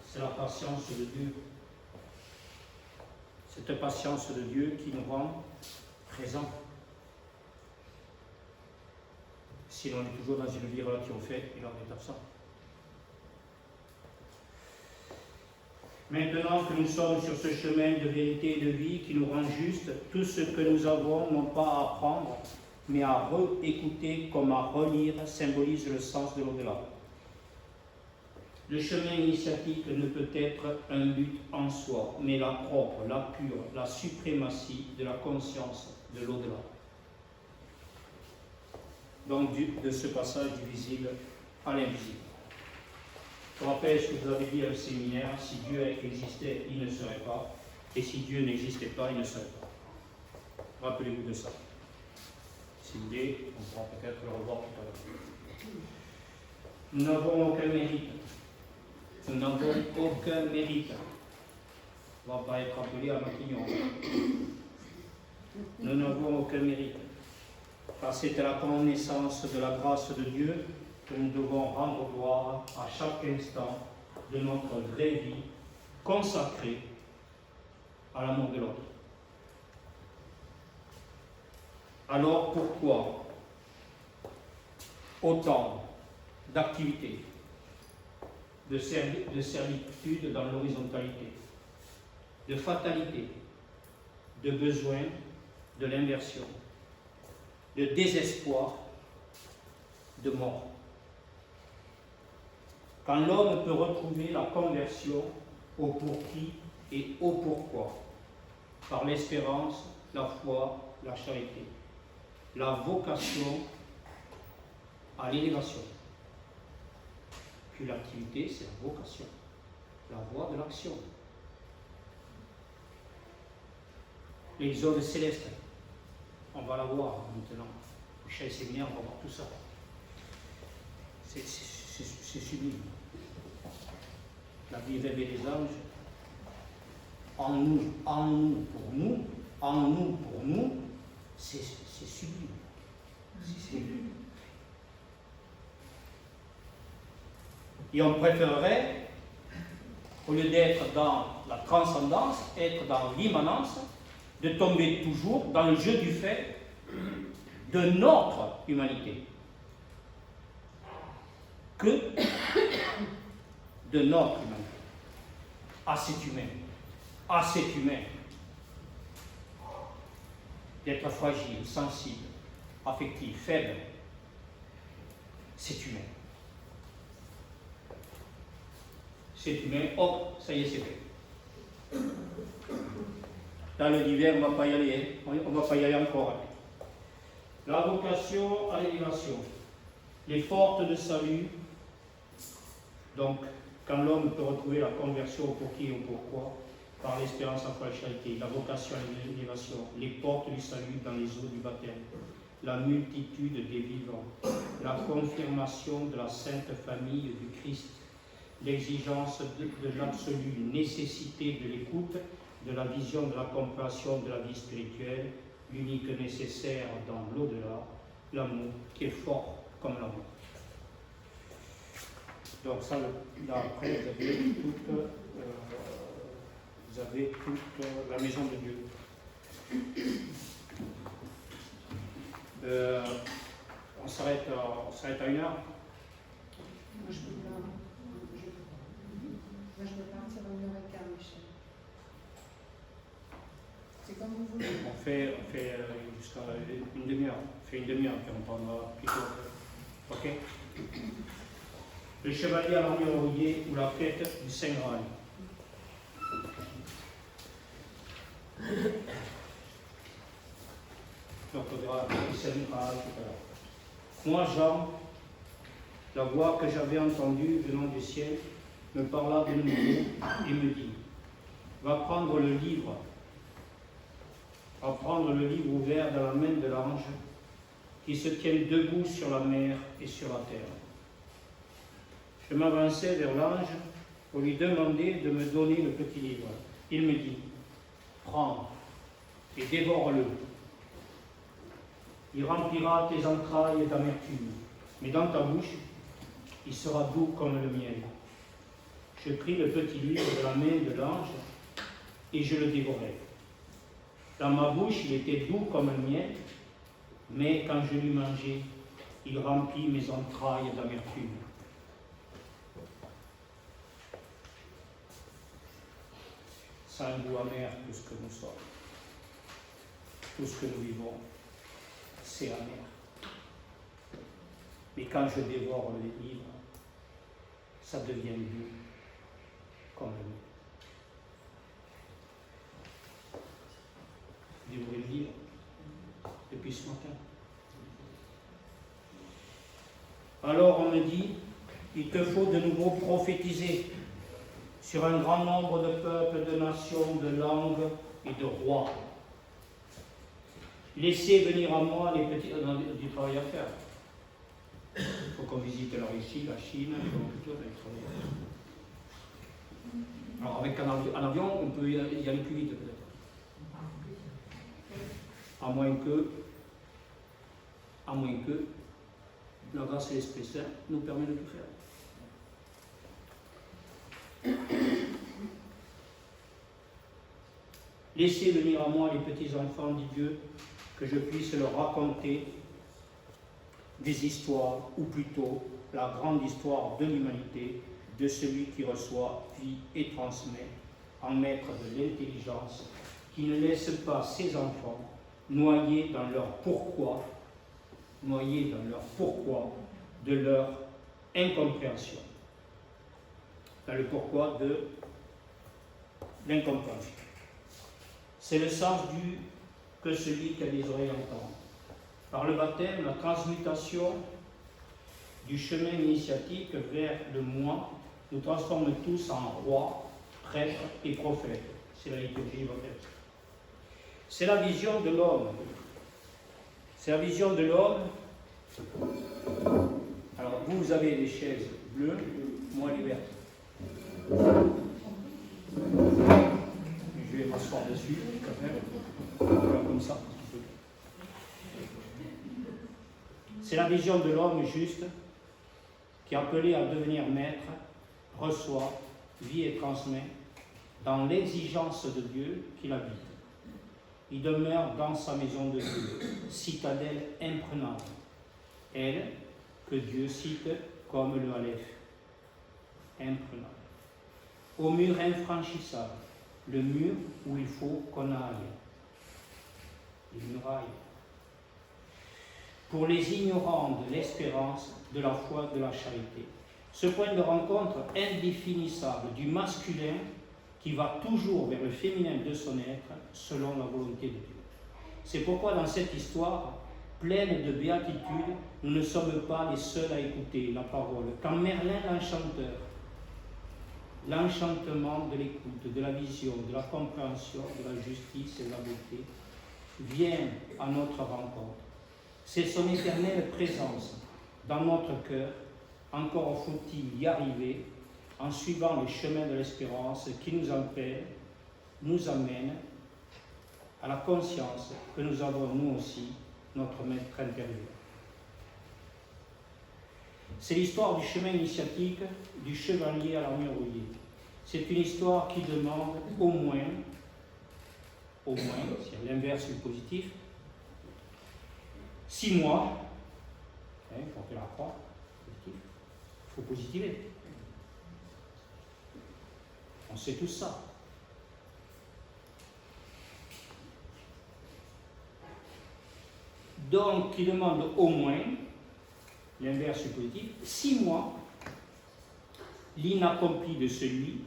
C'est la patience de Dieu. Cette patience de Dieu qui nous rend présents. Sinon, on est toujours dans une vie relative au fait, et là on est absent. Maintenant que nous sommes sur ce chemin de vérité et de vie qui nous rend justes, tout ce que nous avons, non pas à apprendre, mais à réécouter comme à relire, symbolise le sens de l'au-delà. Le chemin initiatique ne peut être un but en soi, mais la propre, la pure, la suprématie de la conscience de l'au-delà. Donc de ce passage du visible à l'invisible. Je rappelle ce que vous avez dit à le séminaire, si Dieu existait, il ne serait pas, et si Dieu n'existait pas, il ne serait pas. Rappelez-vous de ça. Si vous voulez, on pourra peut-être le revoir tout à l'heure. Nous n'avons aucun mérite. Nous n'avons aucun mérite. On ne va pas être appelé à Matignon. Nous n'avons aucun mérite. Car c'est à la connaissance de la grâce de Dieu que nous devons rendre gloire à chaque instant de notre vraie vie consacrée à l'amour de l'autre. Alors pourquoi autant d'activités, de servitude dans l'horizontalité, de fatalité, de besoin, de l'inversion, de désespoir, de mort? Quand l'homme peut retrouver la conversion au pour qui et au pourquoi, par l'espérance, la foi, la charité, la vocation à l'élévation. Puis l'activité, c'est la vocation, la voie de l'action. L'exode céleste, on va la voir maintenant. Au prochain séminaire, on va voir tout ça. C'est sublime. La vie rêvée des anges, en nous, pour nous, en nous, pour nous, c'est sublime. C'est sublime. Et on préférerait, au lieu d'être dans la transcendance, être dans l'immanence, de tomber toujours dans le jeu du fait de notre humanité. Que de notre humanité. Assez humain, d'être fragile, sensible, affectif, faible, c'est humain. C'est humain, hop, ça y est, c'est fait. Dans le divers, on ne va pas y aller, on ne va pas y aller encore. La vocation à l'élévation, les portes de salut. Donc, quand l'homme peut retrouver la conversion au pour qui et au pourquoi, par l'espérance en foi et la charité, la vocation à l'élévation, les portes du salut dans les eaux du baptême, la multitude des vivants, la confirmation de la sainte famille du Christ, l'exigence de l'absolue nécessité de l'écoute, de la vision de la compréhension de la vie spirituelle, l'unique nécessaire dans l'au-delà, l'amour qui est fort comme l'amour. Donc ça, là après, vous avez toute la maison de Dieu. On s'arrête à 1 heure. Moi, je peux partir à 1h15, Michel. C'est comme vous voulez. On fait jusqu'à une demi-heure. On fait une demi-heure, puis on prendra plutôt. Ok? Le chevalier à l'armure rouillée ou la quête du Saint Graal. Donc on verra le Saint Graal tout à l'heure. Moi, Jean, la voix que j'avais entendue venant du ciel me parla de nouveau et me dit, va prendre le livre ouvert dans la main de l'ange qui se tient debout sur la mer et sur la terre. Je m'avançai vers l'ange pour lui demander de me donner le petit livre. Il me dit, prends et dévore-le. Il remplira tes entrailles d'amertume, mais dans ta bouche, il sera doux comme le miel. Je pris le petit livre de la main de l'ange et je le dévorai. Dans ma bouche, il était doux comme le miel, mais quand je l'eus mangé, il remplit mes entrailles d'amertume. Ça a un goût amer, tout ce que nous sommes. Tout ce que nous vivons, c'est amer. Mais quand je dévore les livres, ça devient doux comme le miel. Dévorer le livre depuis ce matin. Alors on me dit, il te faut de nouveau prophétiser sur un grand nombre de peuples, de nations, de langues et de rois. Laissez venir à moi les petits... On a du travail à faire. Il faut qu'on visite la Russie, la Chine, il faut plutôt alors avec un avion, on peut y aller plus vite peut-être. À moins que la grâce et l'Esprit Saint nous permet de tout faire. Laissez venir à moi les petits enfants, dit Dieu, que je puisse leur raconter des histoires, ou plutôt la grande histoire de l'humanité, de celui qui reçoit, vit et transmet, en maître de l'intelligence, qui ne laisse pas ses enfants noyés dans leur pourquoi de leur incompréhension. Dans le pourquoi de l'incompréhension. C'est le sens du que celui qui a des oreilles entend. Par le baptême, la transmutation du chemin initiatique vers le moi nous transforme tous en rois, prêtres et prophètes. C'est la liturgie baptême. C'est la vision de l'homme. C'est la vision de l'homme. Alors, vous avez des chaises bleues, moi les vertes. Je vais m'asseoir dessus, quand même. Voilà, comme ça. C'est la vision de l'homme juste qui, appelé à devenir maître, reçoit, vit et transmet dans l'exigence de Dieu qu'il habite. Il demeure dans sa maison de Dieu, citadelle imprenable, elle que Dieu cite comme le Aleph, imprenable. Au mur infranchissable, le mur où il faut qu'on aille, les murailles. Pour les ignorants de l'espérance, de la foi, de la charité. Ce point de rencontre indéfinissable du masculin qui va toujours vers le féminin de son être selon la volonté de Dieu. C'est pourquoi dans cette histoire pleine de béatitude, nous ne sommes pas les seuls à écouter la parole. Quand Merlin l'enchanteur, l'enchantement de l'écoute, de la vision, de la compréhension, de la justice et de la beauté, vient à notre rencontre. C'est son éternelle présence dans notre cœur. Encore faut-il y arriver en suivant le chemin de l'espérance qui nous appelle, nous amène à la conscience que nous avons nous aussi notre maître intérieur. C'est l'histoire du chemin initiatique du chevalier à l'armure rouillée. C'est une histoire qui demande au moins, c'est l'inverse du positif, 6 mois, quand on fait la croix, il faut positiver. On sait tout ça. Donc, il demande au moins, l'inverse du positif, 6 mois, l'inaccompli de celui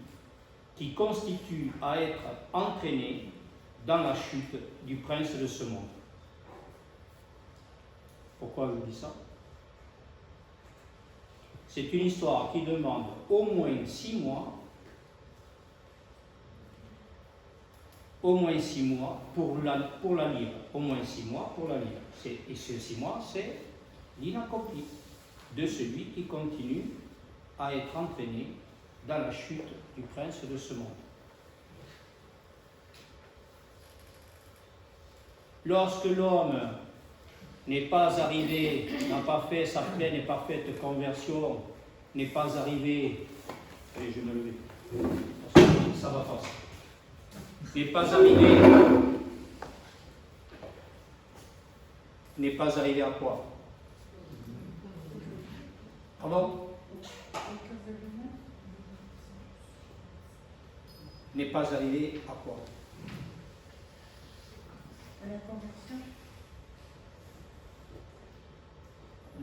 qui constitue à être entraîné dans la chute du prince de ce monde. Pourquoi je vous dis ça? c'est une histoire qui demande au moins 6 mois. Au moins 6 mois pour la lire. Au moins 6 mois pour la lire. Et ce 6 mois, c'est l'inaccompli de celui qui continue à être entraîné dans la chute du prince de ce monde. Lorsque l'homme n'est pas arrivé, n'a pas fait sa pleine et parfaite conversion, n'est pas arrivé, allez, je vais me lever, ça va passer, n'est pas arrivé à quoi? Pardon? N'est pas arrivé à quoi? À la conversion.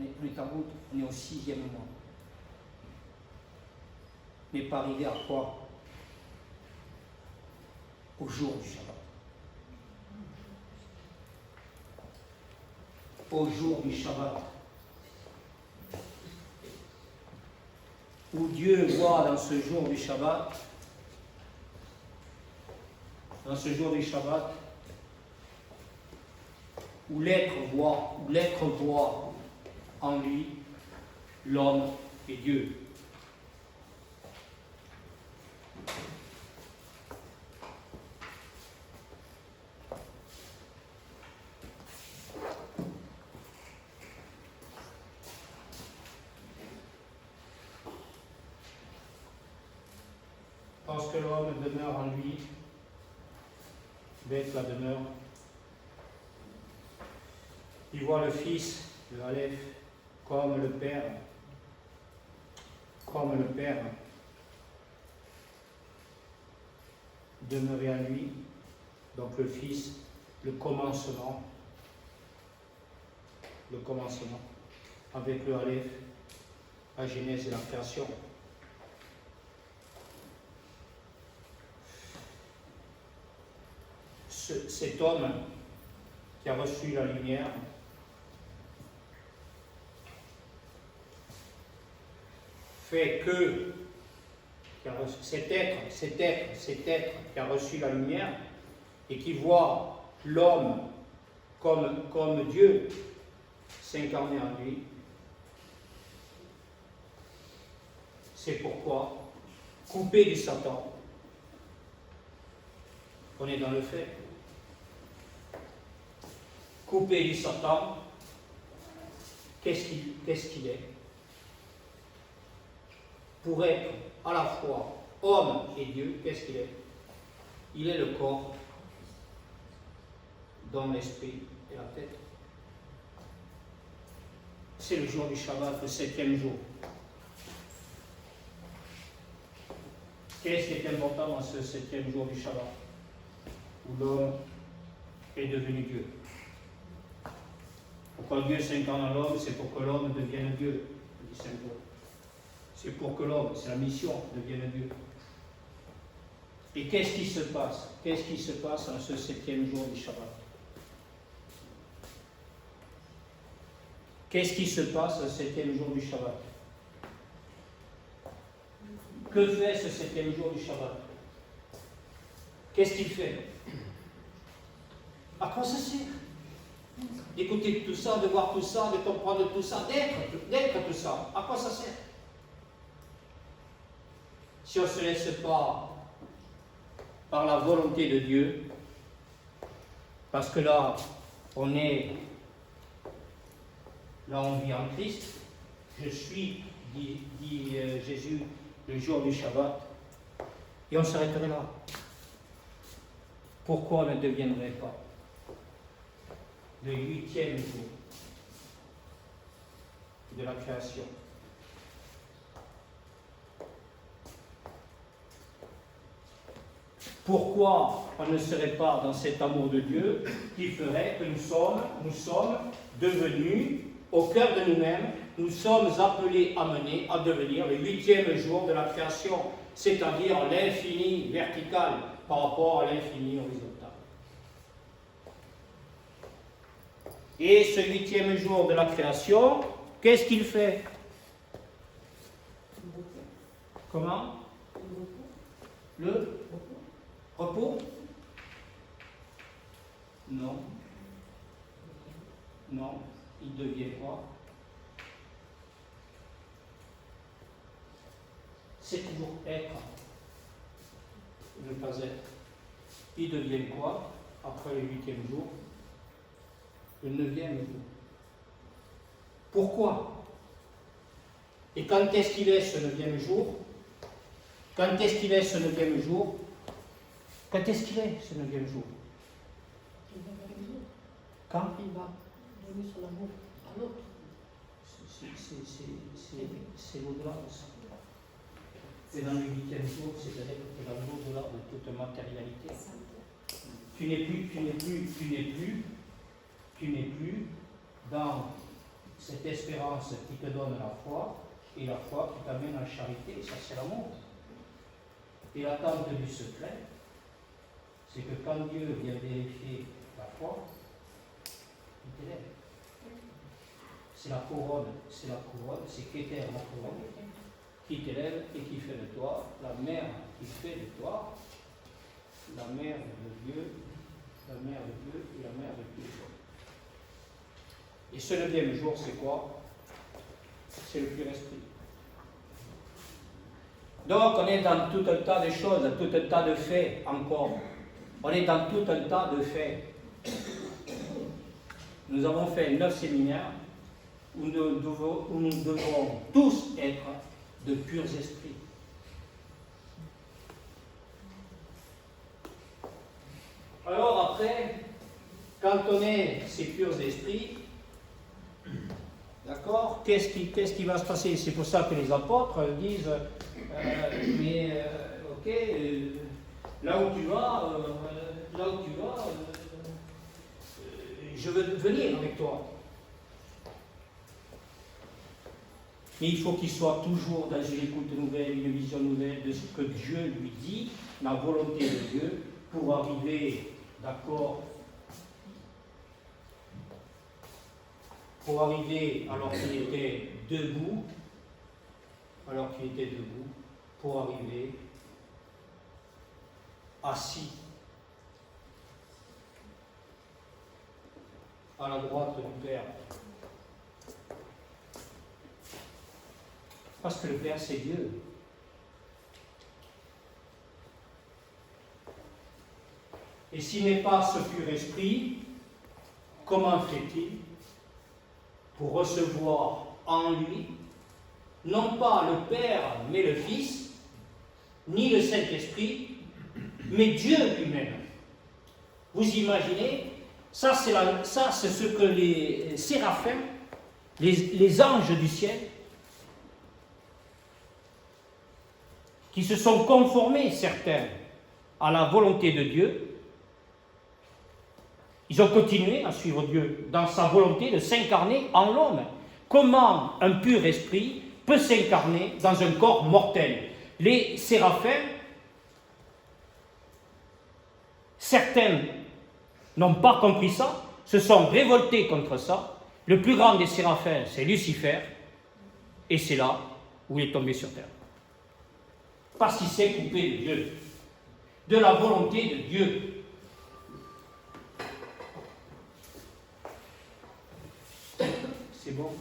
On est en route, on est au 6e mois. N'est pas arrivé à quoi? Au jour du Shabbat. Au jour du Shabbat. Où Dieu voit dans ce jour du Shabbat, où l'être voit en lui l'homme et Dieu. Parce que l'homme demeure en lui, bête la demeure. Il voit le Fils, le Aleph, comme le Père, demeurer en lui, donc le Fils, le commencement, avec le Aleph, la genèse et la création. Cet homme qui a reçu la lumière fait que cet être qui a reçu la lumière et qui voit l'homme comme Dieu s'incarner en lui, c'est pourquoi, coupé du Satan, on est dans le fait. Coupé du Satan, qu'est-ce qu'il est? Pour être à la fois homme et Dieu, qu'est-ce qu'il est? Il est le corps, dont l'esprit et la tête. C'est le jour du Shabbat, le 7e jour. Qu'est-ce qui est important dans ce 7e jour du Shabbat, où l'homme est devenu Dieu? Pourquoi Dieu s'incarne en l'homme? C'est pour que l'homme devienne Dieu, dit Saint Paul. C'est pour que l'homme, c'est la mission, devienne Dieu. Et qu'est-ce qui se passe? Qu'est-ce qui se passe en ce 7e jour du Shabbat? Qu'est-ce qui se passe le 7e jour du Shabbat? Que fait ce 7e jour du Shabbat? Qu'est-ce qu'il fait? À quoi ça sert? D'écouter tout ça, de voir tout ça, de comprendre tout ça, d'être tout ça. À quoi ça sert? Si on ne se laisse pas par la volonté de Dieu, parce que là, on vit en Christ, je suis, dit Jésus, le jour du Shabbat, et on s'arrêterait là. Pourquoi on ne deviendrait pas le 8e jour de la création? Pourquoi on ne serait pas dans cet amour de Dieu qui ferait que nous sommes devenus, au cœur de nous-mêmes, nous sommes appelés, amenés à devenir le 8e jour de la création, c'est-à-dire l'infini vertical par rapport à l'infini horizontal. Et ce 8e jour de la création, qu'est-ce qu'il fait? Comment? Le repos? Non. Non. Il devient quoi? C'est toujours être, ne pas être. Il devient quoi après le 8e jour? Le 9e jour. Pourquoi? Et quand est-ce qu'il est ce 9e jour? Quand est-ce qu'il est ce 9e jour? Quand est-ce qu'il est ce 9e jour? Quand? Il va donner son amour à l'autre. C'est l'au-delà de ça. C'est dans le 8e jour, c'est-à-dire que c'est dans l'au-delà de toute matérialité. Tu n'es plus dans cette espérance qui te donne la foi, et la foi qui t'amène à la charité, ça c'est l'amour. Et l'attente du secret, c'est que quand Dieu vient vérifier la foi, il t'élève. C'est la couronne, c'est qu'éther la couronne, qui t'élève et qui fait de toi la mère qui fait de toi la mère de Dieu, et la mère de tous les hommes. Et ce 9e jour, c'est quoi? C'est le pur esprit. Donc, on est dans tout un tas de choses, tout un tas de faits encore. On est dans tout un tas de faits. Nous avons fait 9 séminaires où nous devons tous être de purs esprits. Alors après, quand on est ces purs esprits, d'accord, qu'est-ce qui va se passer? C'est pour ça que les apôtres disent, ok, là où tu vas, je veux venir avec toi. Mais il faut qu'il soit toujours dans une écoute nouvelle, une vision nouvelle de ce que Dieu lui dit, la volonté de Dieu, pour arriver, d'accord, alors qu'il était debout, pour arriver assis à la droite du Père. Parce que le Père, c'est Dieu. Et s'il n'est pas ce pur esprit, comment fait-il pour recevoir en lui, non pas le Père, mais le Fils, ni le Saint-Esprit, mais Dieu lui-même? Vous imaginez, ça c'est ce que les séraphins, les anges du ciel, qui se sont conformés, certains, à la volonté de Dieu, ils ont continué à suivre Dieu dans sa volonté de s'incarner en l'homme. Comment un pur esprit peut s'incarner dans un corps mortel? Les séraphins, certains n'ont pas compris ça, se sont révoltés contre ça. Le plus grand des séraphins, c'est Lucifer, et c'est là où il est tombé sur terre. Parce qu'il s'est coupé de Dieu, de la volonté de Dieu. C'est bon.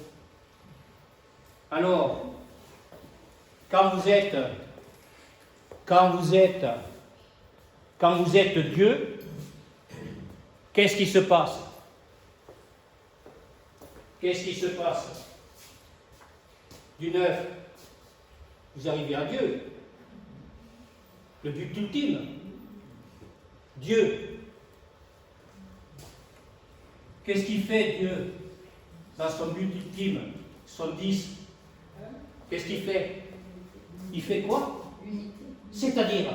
Alors, quand vous êtes Dieu, qu'est-ce qui se passe? Qu'est-ce qui se passe? Du 9, vous arrivez à Dieu. Le but ultime, Dieu. Qu'est-ce qu'il fait, Dieu, dans son but ultime, son 10? Qu'est-ce qu'il fait? Il fait quoi? C'est-à-dire,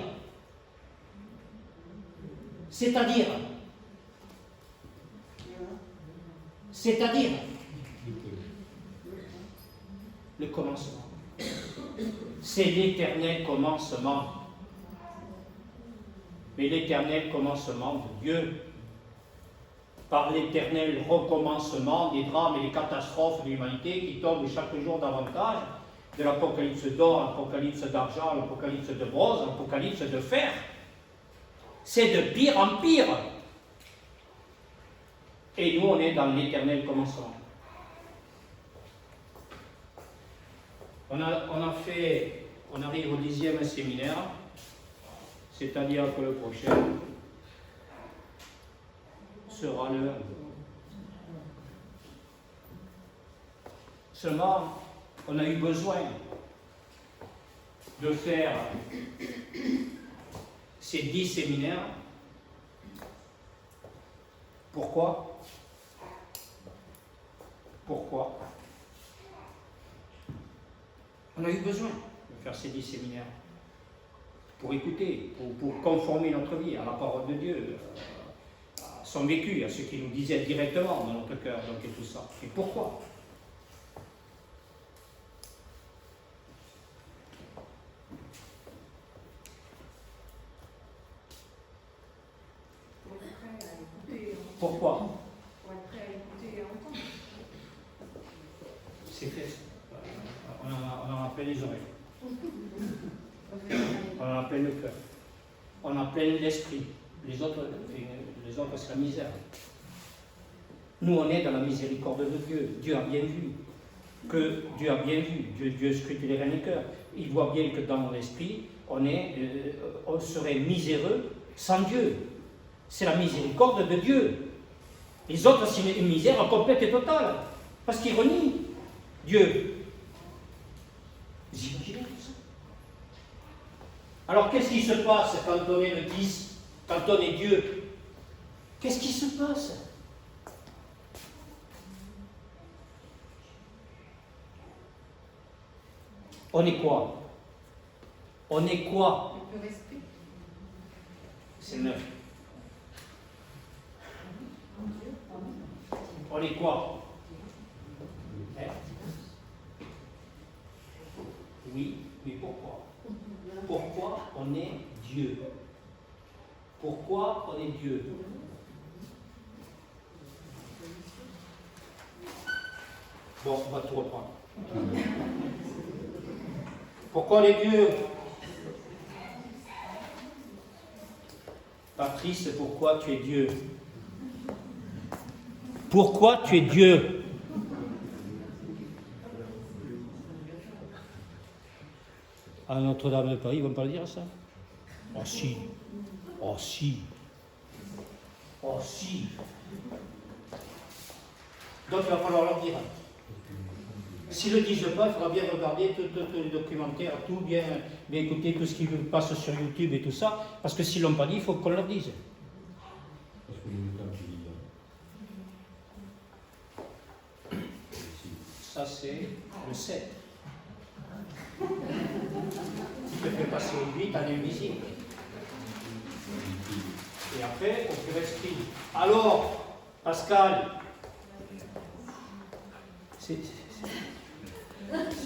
le commencement. C'est l'éternel commencement. Mais l'éternel commencement de Dieu, par l'éternel recommencement des drames et des catastrophes de l'humanité qui tombent chaque jour davantage, de l'apocalypse d'or, l'apocalypse d'argent, l'apocalypse de bronze, l'apocalypse de fer. C'est de pire en pire. Et nous, on est dans l'éternel commencement. On arrive au 10e séminaire, c'est-à-dire que le prochain sera le... Seulement, on a eu besoin de faire ces 10 séminaires. Pourquoi? Pourquoi? On a eu besoin de faire ces 10 séminaires pour écouter, pour conformer notre vie à la parole de Dieu, à son vécu, à ce qu'il nous disait directement dans notre cœur, donc et tout ça. Et pourquoi? Pourquoi? Pour être prêt à écouter et à entendre. C'est fait. On en a plein les oreilles. On en a plein le cœur. On en a plein l'esprit. Les autres, c'est la misère. Nous, on est dans la miséricorde de Dieu. Dieu a bien vu. Dieu a bien vu. Dieu scrute les reins des cœurs. Il voit bien que dans l'esprit, on serait miséreux sans Dieu. C'est la miséricorde de Dieu. Les autres, c'est une misère complète et totale. Parce qu'ils renient Dieu. Vous imaginez tout ça? Alors, qu'est-ce qui se passe quand on est le Fils, quand on est Dieu? Qu'est-ce qui se passe? On est quoi? On est quoi? Le pur esprit. C'est neuf. On est quoi? Oui, mais pourquoi? Pourquoi on est Dieu? Pourquoi on est Dieu? Bon, on va tout reprendre. Pourquoi on est Dieu? Patrice, pourquoi tu es Dieu? Pourquoi tu es Dieu? À Notre-Dame de Paris, ils ne vont pas le dire ça? Oh si, oh si, oh si. Donc il va falloir leur dire. S'ils ne le disent pas, il faudra bien regarder tout les documentaires, tout bien écouter tout ce qui passe sur YouTube et tout ça, parce que s'ils ne l'ont pas dit, il faut qu'on leur dise. Ça c'est le 7. Tu te fais passer au 8 à l'invisible. Et après, au pur esprit. Alors, Pascal, c'est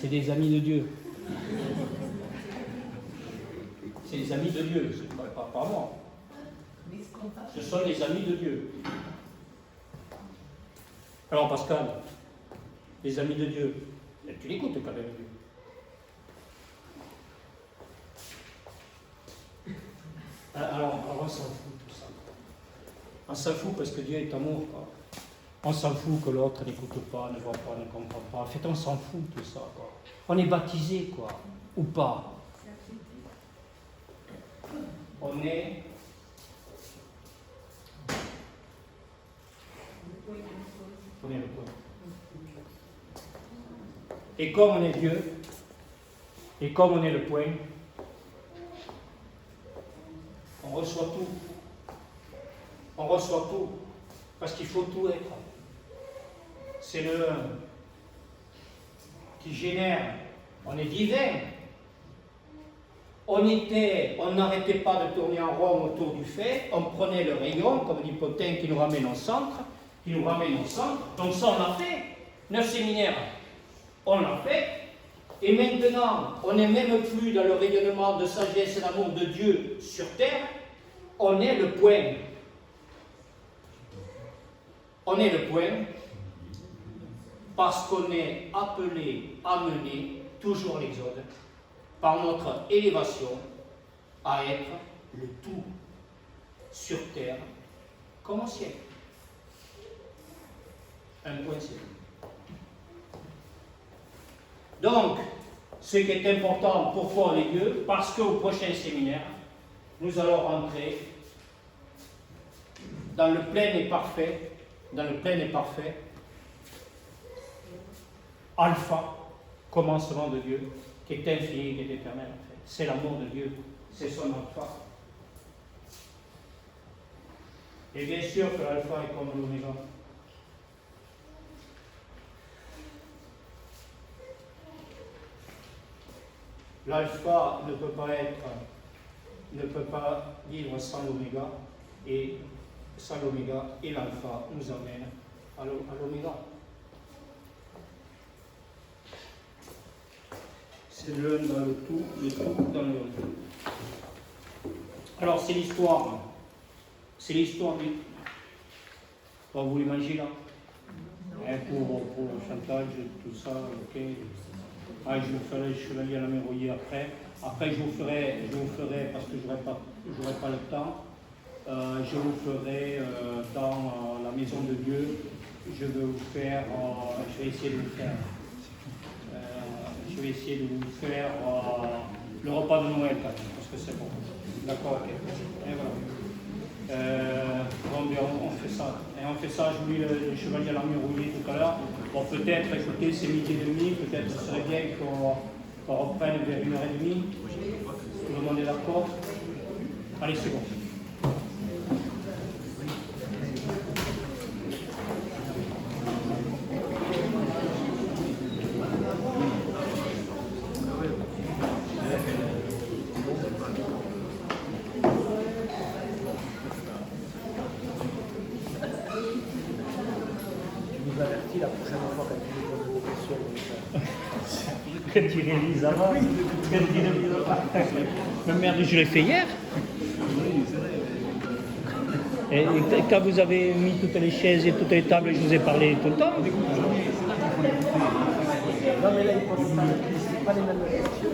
des amis de Dieu. C'est des amis de Dieu, c'est pas moi. Ce sont des amis de Dieu. Alors, Pascal, les amis de Dieu, tu l'écoutes quand même, Dieu. Alors, on s'en fout tout ça. On s'en fout parce que Dieu est amour, quoi. On s'en fout que l'autre n'écoute pas, ne voit pas, ne comprend pas. En fait, on s'en fout tout ça, quoi. On est baptisé, quoi, ou pas. On est le point. Et comme on est Dieu, et comme on est le point, on reçoit tout. On reçoit tout. Parce qu'il faut tout être. C'est le qui génère. On est divin. On n'arrêtait pas de tourner en rond autour du fait. On prenait le rayon, comme dit Potin, qui nous ramène au centre. Donc ça, on l'a fait. 9 séminaires. On l'a fait. Et maintenant, on n'est même plus dans le rayonnement de sagesse et d'amour de Dieu sur terre. On est le point. On est le point parce qu'on est appelé à mener toujours l'Exode, par notre élévation à être le tout sur terre comme au ciel. Un point c'est tout. Donc, ce qui est important pour Paul et Dieu, parce qu'au prochain séminaire, nous allons rentrer dans le plein et parfait, alpha, commencement de Dieu, qui est infini, qui est éternel. En fait. C'est l'amour de Dieu, c'est son alpha. Et bien sûr que l'alpha est comme l'oméga. L'alpha ne peut pas vivre sans l'oméga, et sans l'oméga, et l'alpha nous amène à l'oméga. C'est l'un dans le tout dans le tout. Alors c'est l'histoire du... Bon, vous l'imaginez là, hein, pour le chantage, tout ça, ok. Ah, je vous ferai le chevalier à la mérouillée après. Après, je vous ferai parce que je n'aurai pas le temps, je vous ferai dans la maison de Dieu, je vais essayer de vous faire le repas de Noël quand même, parce que c'est bon. D'accord, ok. Et voilà. Bon, bien, on fait ça. Et on fait ça, je vous lis le chevalier à l'armure rouillée tout à l'heure. Bon, peut-être, écoutez, c'est 12h30, peut-être ce serait bien qu'on reprenne vers 1h30. Tout le monde est d'accord? Allez, c'est bon. La prochaine fois quand tu me poses des questions. Quand tu réalises avant, quand tu réalises avant. Mais merde, je l'ai fait hier. Et quand vous avez mis toutes les chaises et toutes les tables, je vous ai parlé tout le temps. Non, mais là, il ne pose pas les mêmes questions.